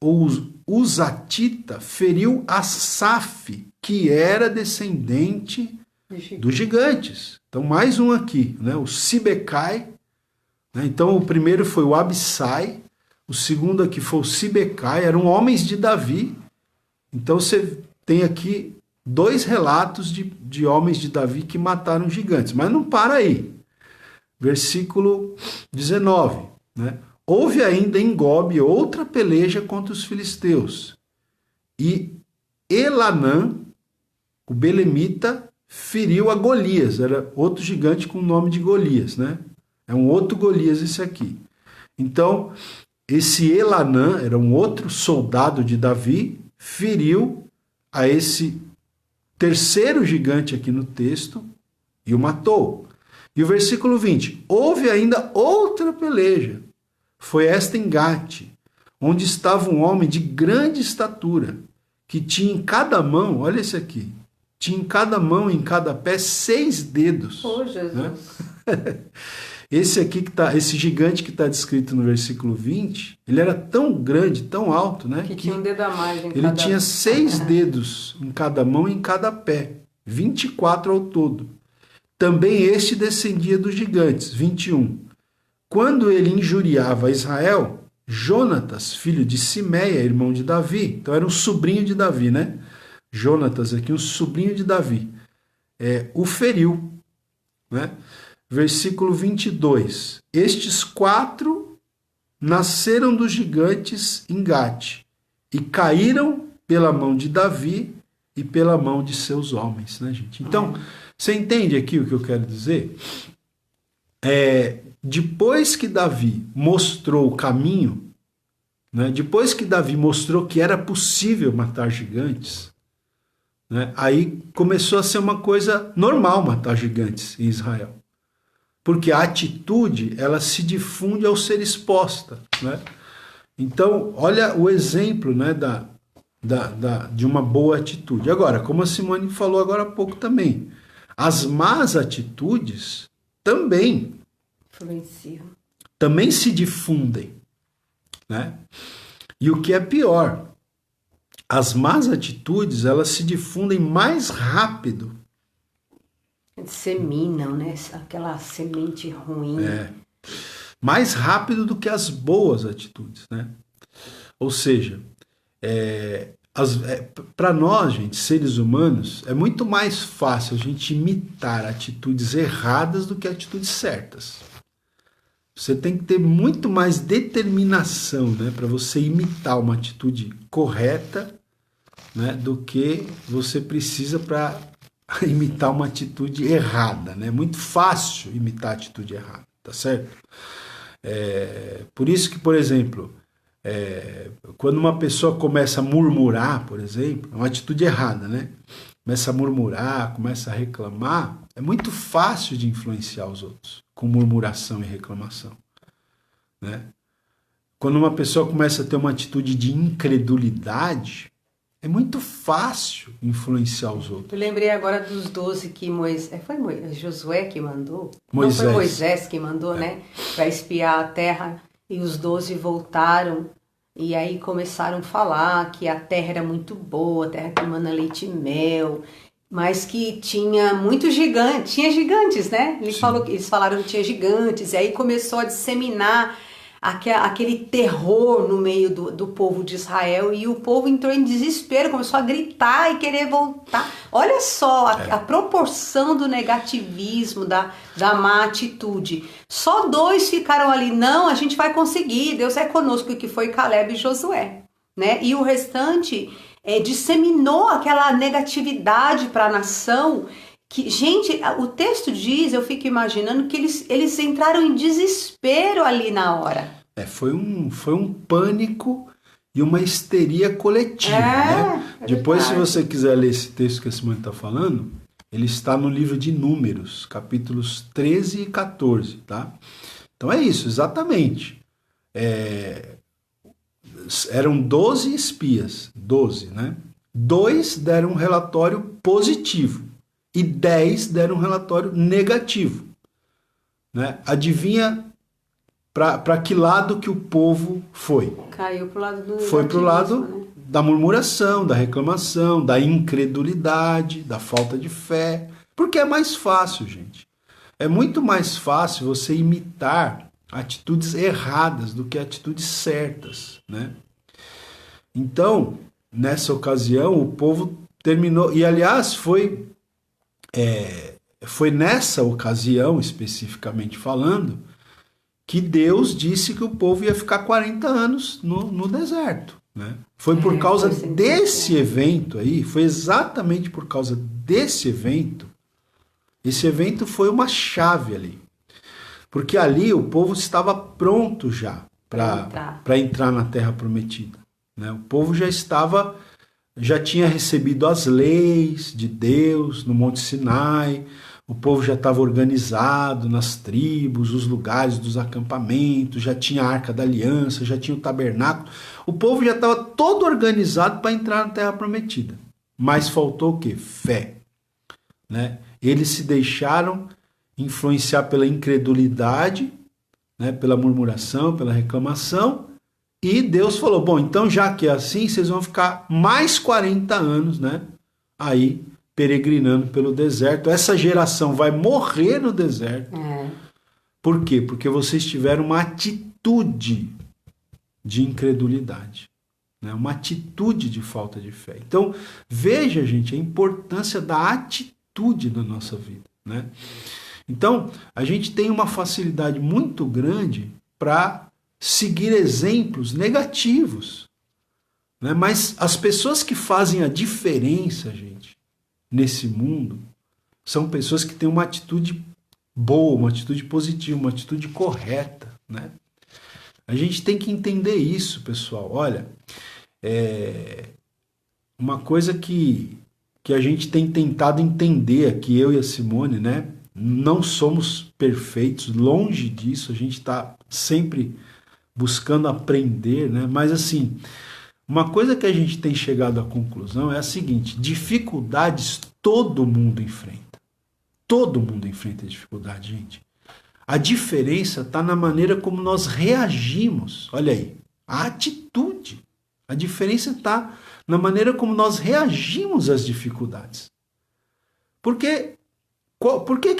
[SPEAKER 1] ou Uzatita, feriu Asaf, que era descendente dos gigantes. Então, mais um aqui, né? O Sibecai. Né? Então, o primeiro foi o Abissai, o segundo aqui foi o Sibecai, eram homens de Davi. Então, você tem aqui 2 relatos de homens de Davi que mataram gigantes. Mas não para aí. Versículo 19. Né? Houve ainda em Gobe outra peleja contra os filisteus. E Elanã, o belemita, feriu a Golias. Era outro gigante com o nome de Golias. Né? É um outro Golias esse aqui. Então, esse Elanã era um outro soldado de Davi, feriu a esse terceiro gigante aqui no texto e o matou. E o versículo 20. Houve ainda outra peleja. Foi esta em Gate, onde estava um homem de grande estatura, que tinha em cada mão, olha esse aqui, tinha em cada mão e em cada pé 6 dedos.
[SPEAKER 2] Oh, Jesus.
[SPEAKER 1] Né? Esse gigante que está descrito no versículo 20, ele era tão grande, tão alto, né?
[SPEAKER 2] Que tinha um dedo a mais em
[SPEAKER 1] ele
[SPEAKER 2] cada...
[SPEAKER 1] tinha 6 dedos em cada mão e em cada pé, 24 ao todo. Também este descendia dos gigantes, 21. Quando ele injuriava Israel, Jonatas, filho de Simeia, irmão de Davi, então era um sobrinho de Davi, né? Jonatas aqui, um sobrinho de Davi, o feriu, né? Versículo 22. Estes 4 nasceram dos gigantes em Gate e caíram pela mão de Davi e pela mão de seus homens, né, gente? Então, você entende aqui o que eu quero dizer? Depois que Davi mostrou o caminho, né, depois que Davi mostrou que era possível matar gigantes, né, aí começou a ser uma coisa normal matar gigantes em Israel. Porque a atitude, ela se difunde ao ser exposta, né? Então, olha o exemplo, né, de uma boa atitude. Agora, como a Simone falou agora há pouco também, as más atitudes também se difundem, né? E o que é pior, as más atitudes, elas se difundem mais rápido.
[SPEAKER 2] Disseminam, né? Aquela semente ruim.
[SPEAKER 1] Mais rápido do que as boas atitudes, né? Ou seja, para nós, gente, seres humanos, é muito mais fácil a gente imitar atitudes erradas do que atitudes certas. Você tem que ter muito mais determinação, né, para você imitar uma atitude correta, né, do que você precisa para imitar uma atitude errada, né? É muito fácil imitar a atitude errada, tá certo? Por isso que, por exemplo, quando uma pessoa começa a murmurar, por exemplo, é uma atitude errada, né? Começa a murmurar, começa a reclamar, é muito fácil de influenciar os outros com murmuração e reclamação, né? Quando uma pessoa começa a ter uma atitude de incredulidade, é muito fácil influenciar os outros.
[SPEAKER 2] Eu lembrei agora dos 12 que foi Josué que mandou?
[SPEAKER 1] Moisés.
[SPEAKER 2] Não, foi Moisés que mandou, né? Para espiar a terra. E os 12 voltaram e aí começaram a falar que a terra era muito boa, a terra que emana leite e mel, mas que tinha muitos gigantes, tinha gigantes, né? Eles falaram que tinha gigantes, e aí começou a disseminar aquele terror no meio do povo de Israel, e o povo entrou em desespero, começou a gritar e querer voltar. Olha só a proporção do negativismo, da má atitude. Só 2 ficaram ali, não, a gente vai conseguir, Deus é conosco, que foi Caleb e Josué, né? E o restante disseminou aquela negatividade para a nação. Que, gente, o texto diz, eu fico imaginando que eles entraram em desespero ali na hora.
[SPEAKER 1] Foi um pânico e uma histeria coletiva, né? Depois, se você quiser ler esse texto que a Simone está falando, ele está no livro de Números, capítulos 13 e 14, tá? Então é isso, exatamente. Eram 12 espias, 12, né? 2 deram um relatório positivo e 10 deram um relatório negativo, né? Adivinha para que lado que o povo foi?
[SPEAKER 2] Caiu para o lado do
[SPEAKER 1] Foi para o lado,
[SPEAKER 2] né?
[SPEAKER 1] Da murmuração, da reclamação, da incredulidade, da falta de fé. Porque é mais fácil, gente. É muito mais fácil você imitar atitudes erradas do que atitudes certas, né? Então, nessa ocasião, o povo terminou... E, aliás, foi nessa ocasião, especificamente falando, que Deus disse que o povo ia ficar 40 anos no deserto, né? Foi por causa desse evento aí, foi exatamente por causa desse evento. Esse evento foi uma chave ali. Porque ali o povo estava pronto já para entrar na Terra Prometida, né? O povo já tinha recebido as leis de Deus no Monte Sinai, o povo já estava organizado nas tribos, os lugares dos acampamentos, já tinha a Arca da Aliança, já tinha o tabernáculo. O povo já estava todo organizado para entrar na Terra Prometida. Mas faltou o quê? Fé, né? Eles se deixaram influenciar pela incredulidade, né? Pela murmuração, pela reclamação. E Deus falou, bom, então já que é assim, vocês vão ficar mais 40 anos, né? Aí, peregrinando pelo deserto. Essa geração vai morrer no deserto. Por quê? Porque vocês tiveram uma atitude de incredulidade, né? Uma atitude de falta de fé. Então, veja, gente, a importância da atitude na nossa vida, né? Então, a gente tem uma facilidade muito grande para seguir exemplos negativos, né? Mas as pessoas que fazem a diferença, gente, nesse mundo, são pessoas que têm uma atitude boa, uma atitude positiva, uma atitude correta, né? A gente tem que entender isso, pessoal. Olha, uma coisa que a gente tem tentado entender aqui, eu e a Simone, né? Não somos perfeitos, longe disso, a gente está sempre buscando aprender, né? Mas assim, Uma coisa que a gente tem chegado à conclusão é a seguinte: dificuldades todo mundo enfrenta. Todo mundo enfrenta dificuldade, gente. A diferença está na maneira como nós reagimos. Olha aí, a atitude. A diferença está na maneira como nós reagimos às dificuldades. Por que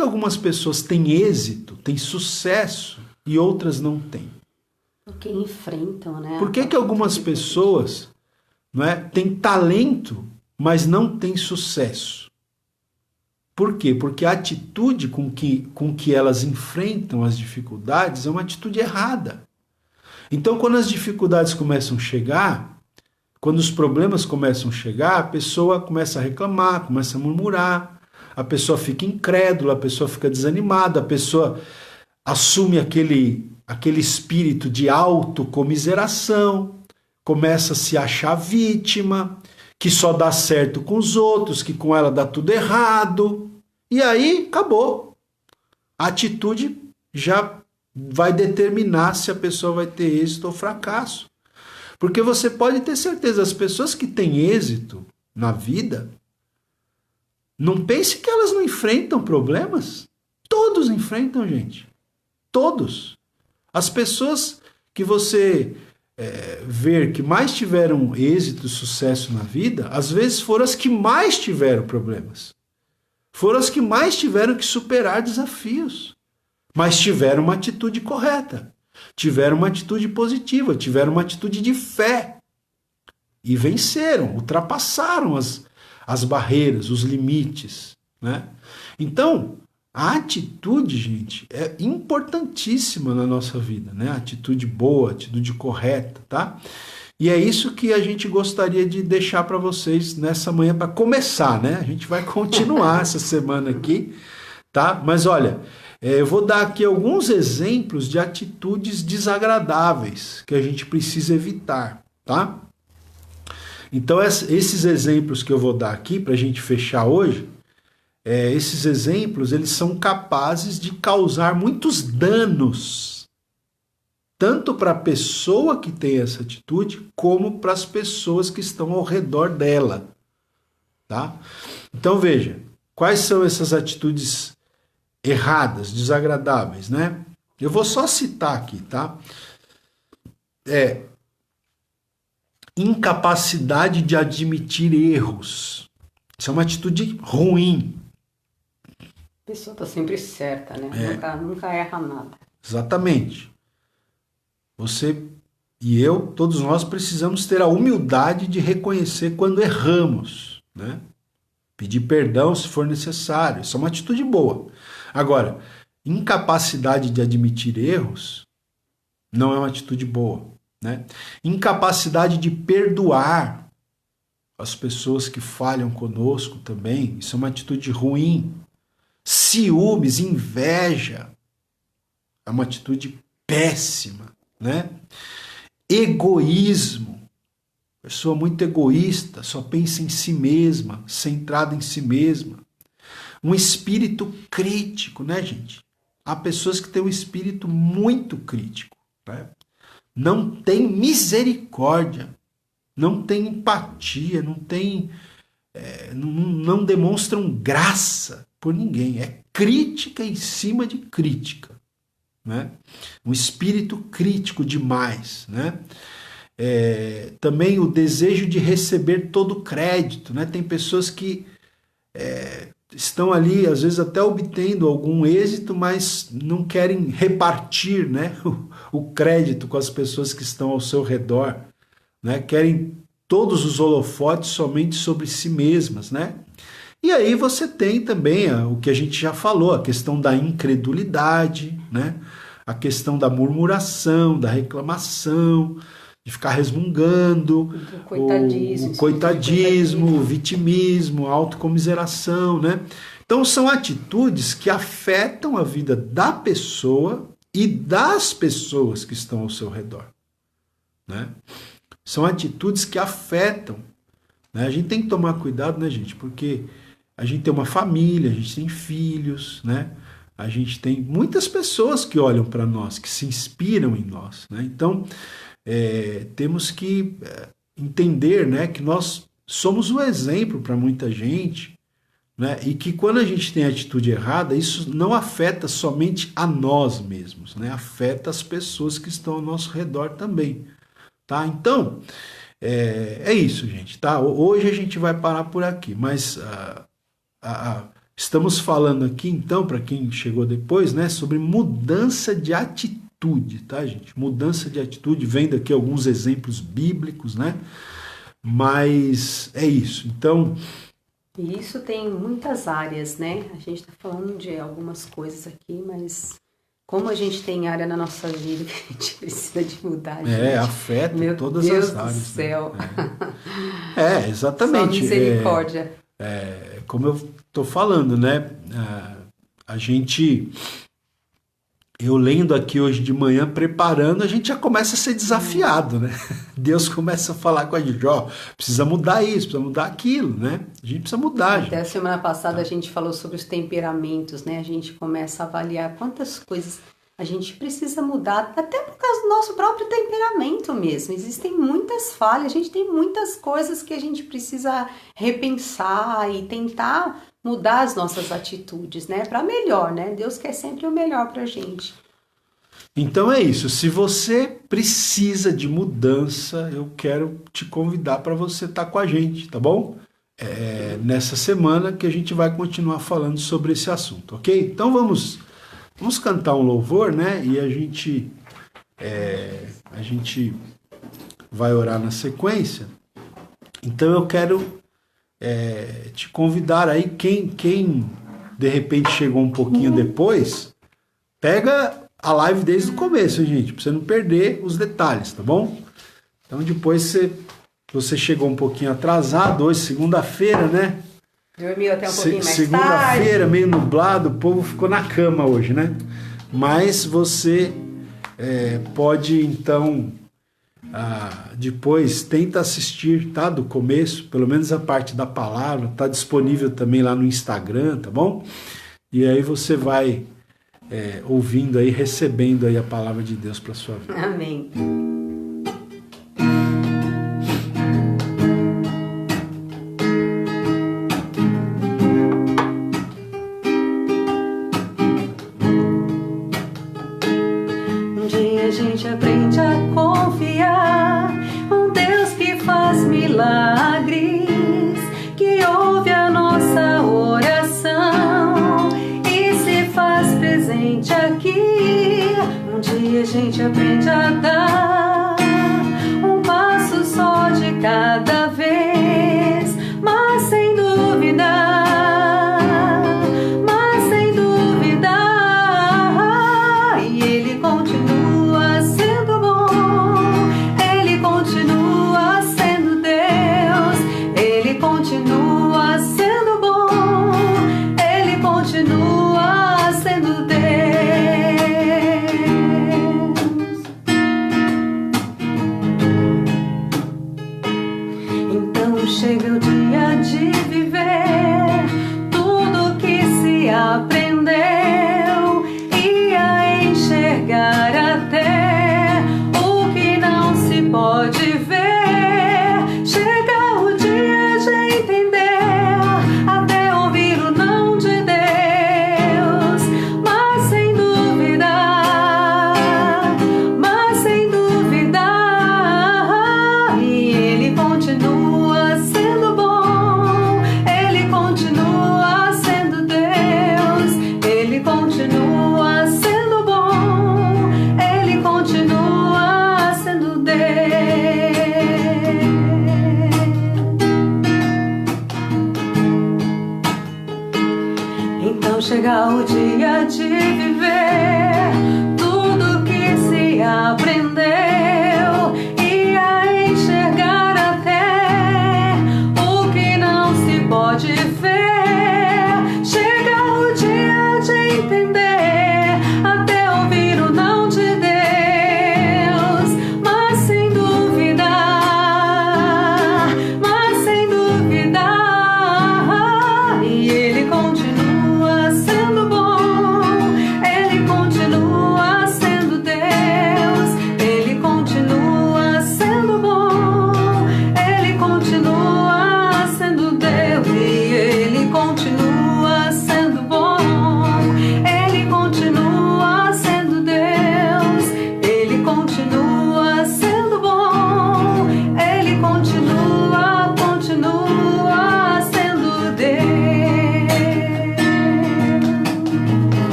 [SPEAKER 1] algumas pessoas têm êxito, têm sucesso e outras não têm?
[SPEAKER 2] Porque enfrentam, né?
[SPEAKER 1] Por que algumas pessoas, não é, têm talento, mas não têm sucesso? Por quê? Porque a atitude com que elas enfrentam as dificuldades é uma atitude errada. Então, quando as dificuldades começam a chegar, quando os problemas começam a chegar, a pessoa começa a reclamar, começa a murmurar, a pessoa fica incrédula, a pessoa fica desanimada, a pessoa assume aquele espírito de autocomiseração, começa a se achar vítima, que só dá certo com os outros, que com ela dá tudo errado. E aí, acabou. A atitude já vai determinar se a pessoa vai ter êxito ou fracasso. Porque você pode ter certeza, as pessoas que têm êxito na vida, não pense que elas não enfrentam problemas. Todos enfrentam, gente. Todos. As pessoas que você ver que mais tiveram êxito e sucesso na vida, às vezes foram as que mais tiveram problemas. Foram as que mais tiveram que superar desafios. Mas tiveram uma atitude correta. Tiveram uma atitude positiva. Tiveram uma atitude de fé. E venceram, ultrapassaram as barreiras, os limites, né? Então, a atitude, gente, é importantíssima na nossa vida, né? A atitude boa, a atitude correta, tá? E é isso que a gente gostaria de deixar para vocês nessa manhã, para começar, né? A gente vai continuar essa semana aqui, tá? Mas olha, eu vou dar aqui alguns exemplos de atitudes desagradáveis que a gente precisa evitar, tá? Então, esses exemplos que eu vou dar aqui para a gente fechar hoje, esses exemplos, eles são capazes de causar muitos danos, tanto para a pessoa que tem essa atitude, como para as pessoas que estão ao redor dela, tá? Então, veja, quais são essas atitudes erradas, desagradáveis, né? Eu vou só citar aqui, tá? Incapacidade de admitir erros. Isso é uma atitude ruim.
[SPEAKER 2] A pessoa está sempre certa, né? Nunca erra nada.
[SPEAKER 1] Exatamente. Você e eu, todos nós precisamos ter a humildade de reconhecer quando erramos, né? Pedir perdão se for necessário. Isso é uma atitude boa. Agora, incapacidade de admitir erros não é uma atitude boa, né? Incapacidade de perdoar as pessoas que falham conosco também, isso é uma atitude ruim. Ciúmes, inveja, é uma atitude péssima, né? Egoísmo, pessoa muito egoísta, só pensa em si mesma, centrada em si mesma. Um espírito crítico, né, gente? Há pessoas que têm um espírito muito crítico, né? Não tem misericórdia, não tem empatia, não demonstram graça por ninguém. É crítica em cima de crítica, né? Um espírito crítico demais, né? Também o desejo de receber todo o crédito, né? Tem pessoas que estão ali, às vezes até obtendo algum êxito, mas não querem repartir, né, o crédito com as pessoas que estão ao seu redor, né? Querem todos os holofotes somente sobre si mesmas, né? E aí você tem também o que a gente já falou, a questão da incredulidade, né? A questão da murmuração, da reclamação, de ficar resmungando, o coitadismo, o vitimismo, a autocomiseração, né? Então são atitudes que afetam a vida da pessoa e das pessoas que estão ao seu redor, né? São atitudes que afetam, né? A gente tem que tomar cuidado, né, gente? Porque a gente tem uma família, a gente tem filhos, né? A gente tem muitas pessoas que olham para nós, que se inspiram em nós, né? Então, temos que entender, né, que nós somos um exemplo para muita gente, né, e que quando a gente tem a atitude errada, isso não afeta somente a nós mesmos, né, afeta as pessoas que estão ao nosso redor também, tá? Então, é isso, gente, tá? Hoje a gente vai parar por aqui, mas estamos falando aqui, então, para quem chegou depois, né, sobre mudança de atitude, tá, gente? Mudança de atitude, vendo aqui alguns exemplos bíblicos, né? Mas é isso. Então,
[SPEAKER 2] E isso tem muitas áreas, né? A gente está falando de algumas coisas aqui, mas como a gente tem área na nossa vida que a gente precisa de mudar, gente.
[SPEAKER 1] afeta
[SPEAKER 2] Meu
[SPEAKER 1] todas
[SPEAKER 2] Deus
[SPEAKER 1] as áreas.
[SPEAKER 2] do céu.
[SPEAKER 1] Né? Exatamente.
[SPEAKER 2] Só misericórdia.
[SPEAKER 1] Como eu tô falando, né? A gente, eu lendo aqui hoje de manhã, preparando, a gente já começa a ser desafiado, né? Deus começa a falar com a gente, ó, precisa mudar isso, precisa mudar aquilo, né? A gente precisa mudar, gente.
[SPEAKER 2] Até a semana passada a gente falou sobre os temperamentos, né? A gente começa a avaliar quantas coisas a gente precisa mudar, até por causa do nosso próprio temperamento mesmo. Existem muitas falhas, a gente tem muitas coisas que a gente precisa repensar e tentar mudar as nossas atitudes, né? Para melhor, né? Deus quer sempre o melhor pra gente.
[SPEAKER 1] Então é isso. Se você precisa de mudança, eu quero te convidar para você estar com a gente, tá bom? Nessa semana que a gente vai continuar falando sobre esse assunto, ok? Então vamos cantar um louvor, né? E a gente vai orar na sequência. Então eu quero te convidar aí, quem de repente chegou um pouquinho depois, pega a live desde o começo, hein, gente, para você não perder os detalhes, tá bom? Então depois você chegou um pouquinho atrasado, hoje segunda-feira, né?
[SPEAKER 2] Dormiu até um pouquinho mais tarde.
[SPEAKER 1] Segunda-feira, meio nublado, o povo ficou na cama hoje, né? Mas você pode, então, depois tenta assistir, tá? Do começo, pelo menos a parte da palavra, tá disponível também lá no Instagram, tá bom? E aí você vai ouvindo aí, recebendo aí a palavra de Deus para sua vida.
[SPEAKER 2] Amém. Um dia a gente aprende a confiar, um Deus que faz milagres, que ouve a nossa oração e se faz presente aqui. Um dia a gente aprende a dar um passo só de cada vez, mas sem dúvida, e Ele continua sendo bom, Ele continua sendo Deus, Ele continua sendo bom, Ele continua sendo Deus. Então chega o dia de viver tudo que se aprendeu e a enxergar até o que não se pode ver. Chega o dia de entender, até ouvir o não de Deus, mas sem dúvida, e Ele continua sendo bom, Ele continua sendo Deus, Ele continua sendo bom, Ele continua sendo Deus. Então chega o dia de viver tudo que se aprendeu e a enxergar até o que não se pode ver. Chega o dia de entender, até ouvir o não de Deus, mas sem dúvida, e Ele continua sendo bom, Ele continua sendo Deus, Ele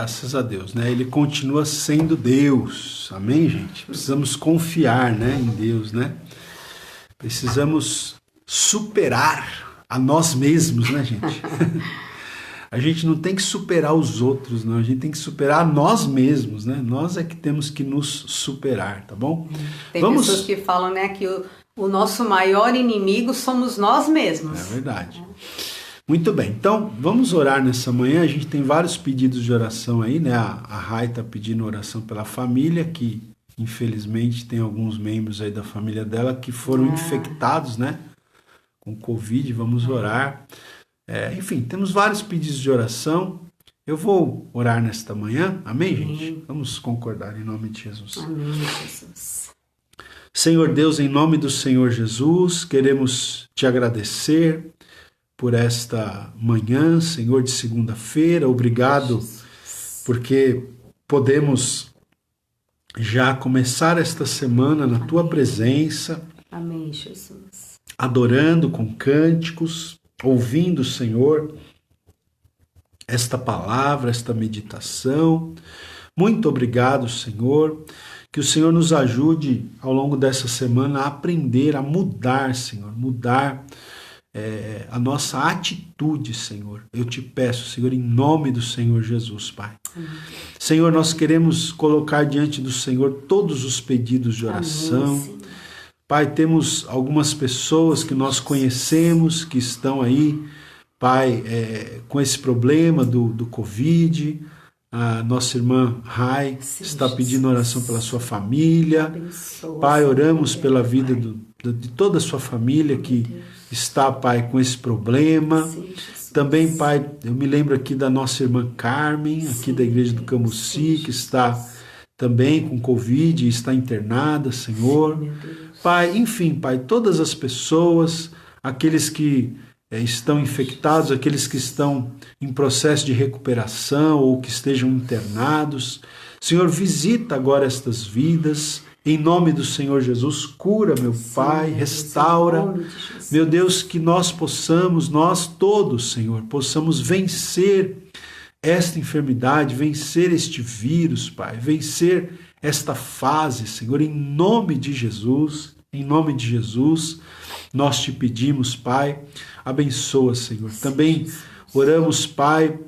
[SPEAKER 1] Graças a Deus, né? Ele continua sendo Deus. Amém, gente? Precisamos confiar, né, em Deus, né? Precisamos superar a nós mesmos, né, gente? A gente não tem que superar os outros, não. A gente tem que superar nós mesmos, né? Nós é que temos que nos superar, tá bom?
[SPEAKER 2] Tem pessoas que falam, né, que o nosso maior inimigo somos nós mesmos.
[SPEAKER 1] É verdade. Muito bem, então vamos orar nessa manhã. A gente tem vários pedidos de oração aí, né? A Rai está pedindo oração pela família, que infelizmente tem alguns membros aí da família dela que foram infectados, né? Com Covid, vamos orar. Enfim, temos vários pedidos de oração. Eu vou orar nesta manhã, amém, gente? Vamos concordar em nome de Jesus.
[SPEAKER 2] Amém, Jesus.
[SPEAKER 1] Senhor Deus, em nome do Senhor Jesus, queremos te agradecer por esta manhã, Senhor, de segunda-feira. Obrigado, porque podemos já começar esta semana na tua presença.
[SPEAKER 2] Amém, Jesus.
[SPEAKER 1] Adorando com cânticos, ouvindo, Senhor, esta palavra, esta meditação. Muito obrigado, Senhor. Que o Senhor nos ajude ao longo dessa semana a aprender a mudar, Senhor, mudar a nossa atitude, Senhor. Eu te peço, Senhor, em nome do Senhor Jesus, Pai. Amém. Senhor, nós queremos colocar diante do Senhor todos os pedidos de oração. Amém, Pai, temos algumas pessoas que nós conhecemos que estão aí, Pai, com esse problema do Covid. A nossa irmã Rai está pedindo oração pela sua família. Abençoa, Pai, oramos pela vida de toda a sua família que está, Pai, com esse problema. Também, Pai, eu me lembro aqui da nossa irmã Carmen, aqui da igreja do Camucí, que está também com Covid e está internada, Senhor. Pai, enfim, Pai, todas as pessoas, aqueles que estão infectados, aqueles que estão em processo de recuperação ou que estejam internados. Senhor, visita agora estas vidas. Em nome do Senhor Jesus, cura, meu Pai, restaura. Meu Deus, que nós possamos, nós todos, Senhor, possamos vencer esta enfermidade, vencer este vírus, Pai, vencer esta fase, Senhor, em nome de Jesus, nós te pedimos, Pai, abençoa, Senhor. Também oramos, Pai,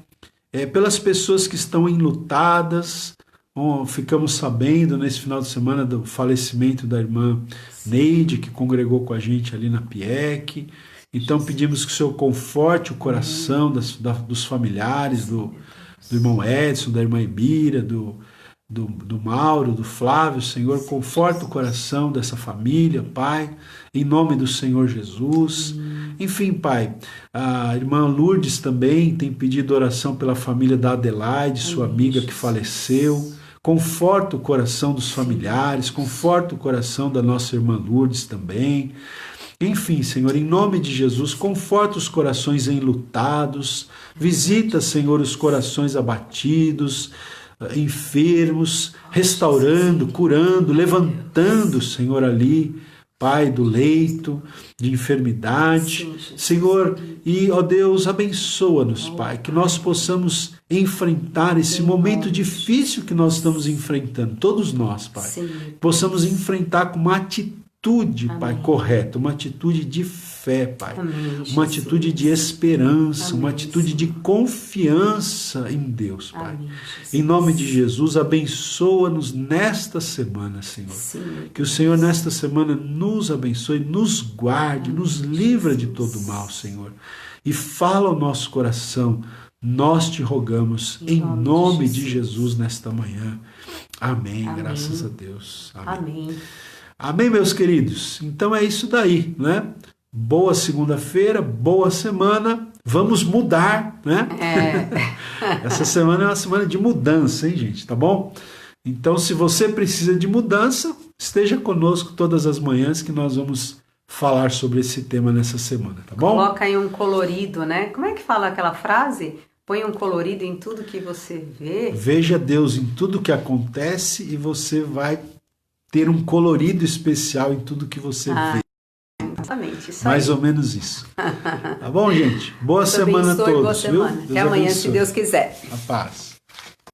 [SPEAKER 1] pelas pessoas que estão enlutadas. Ficamos sabendo nesse final de semana do falecimento da irmã Neide, que congregou com a gente ali na PIEC. Então pedimos que o Senhor conforte o coração dos familiares, do irmão Edson, da irmã Ibira, do Mauro, do Flávio. Senhor, conforta o coração dessa família, Pai, em nome do Senhor Jesus. Enfim, Pai, a irmã Lourdes também tem pedido oração pela família da Adelaide, sua amiga que faleceu. Conforta o coração dos familiares, conforta o coração da nossa irmã Lourdes também. Enfim, Senhor, em nome de Jesus, conforta os corações enlutados, visita, Senhor, os corações abatidos, enfermos, restaurando, curando, levantando, Senhor, ali, Pai, do leito de enfermidade. Senhor, e, ó Deus, abençoa-nos, Pai, que nós possamos enfrentar esse momento difícil que nós estamos enfrentando, todos nós, Pai. Possamos enfrentar com uma atitude, Pai, correta, uma atitude de fé, Pai, uma atitude de esperança, uma atitude de confiança em Deus, Pai. Em nome de Jesus, abençoa-nos nesta semana, Senhor. Que o Senhor nesta semana nos abençoe, nos guarde, nos livra de todo mal, Senhor. E fala ao nosso coração, nós te rogamos, em nome de Jesus nesta manhã. Amém. Graças a Deus. Amém. Amém, meus queridos? Então é isso daí, né? Boa segunda-feira, boa semana. Vamos mudar, né? Essa semana é uma semana de mudança, hein, gente? Tá bom? Então, se você precisa de mudança, esteja conosco todas as manhãs que nós vamos falar sobre esse tema nessa semana, tá bom?
[SPEAKER 2] Coloca aí um colorido, né? Como é que fala aquela frase? Põe um colorido em tudo que você vê.
[SPEAKER 1] Veja Deus em tudo que acontece e você vai ter um colorido especial em tudo que você vê.
[SPEAKER 2] Exatamente, isso
[SPEAKER 1] Mais
[SPEAKER 2] aí.
[SPEAKER 1] ou menos isso. Tá bom, gente? Boa semana a todos.
[SPEAKER 2] Boa semana.
[SPEAKER 1] Viu?
[SPEAKER 2] Até amanhã, se Deus quiser.
[SPEAKER 1] A paz.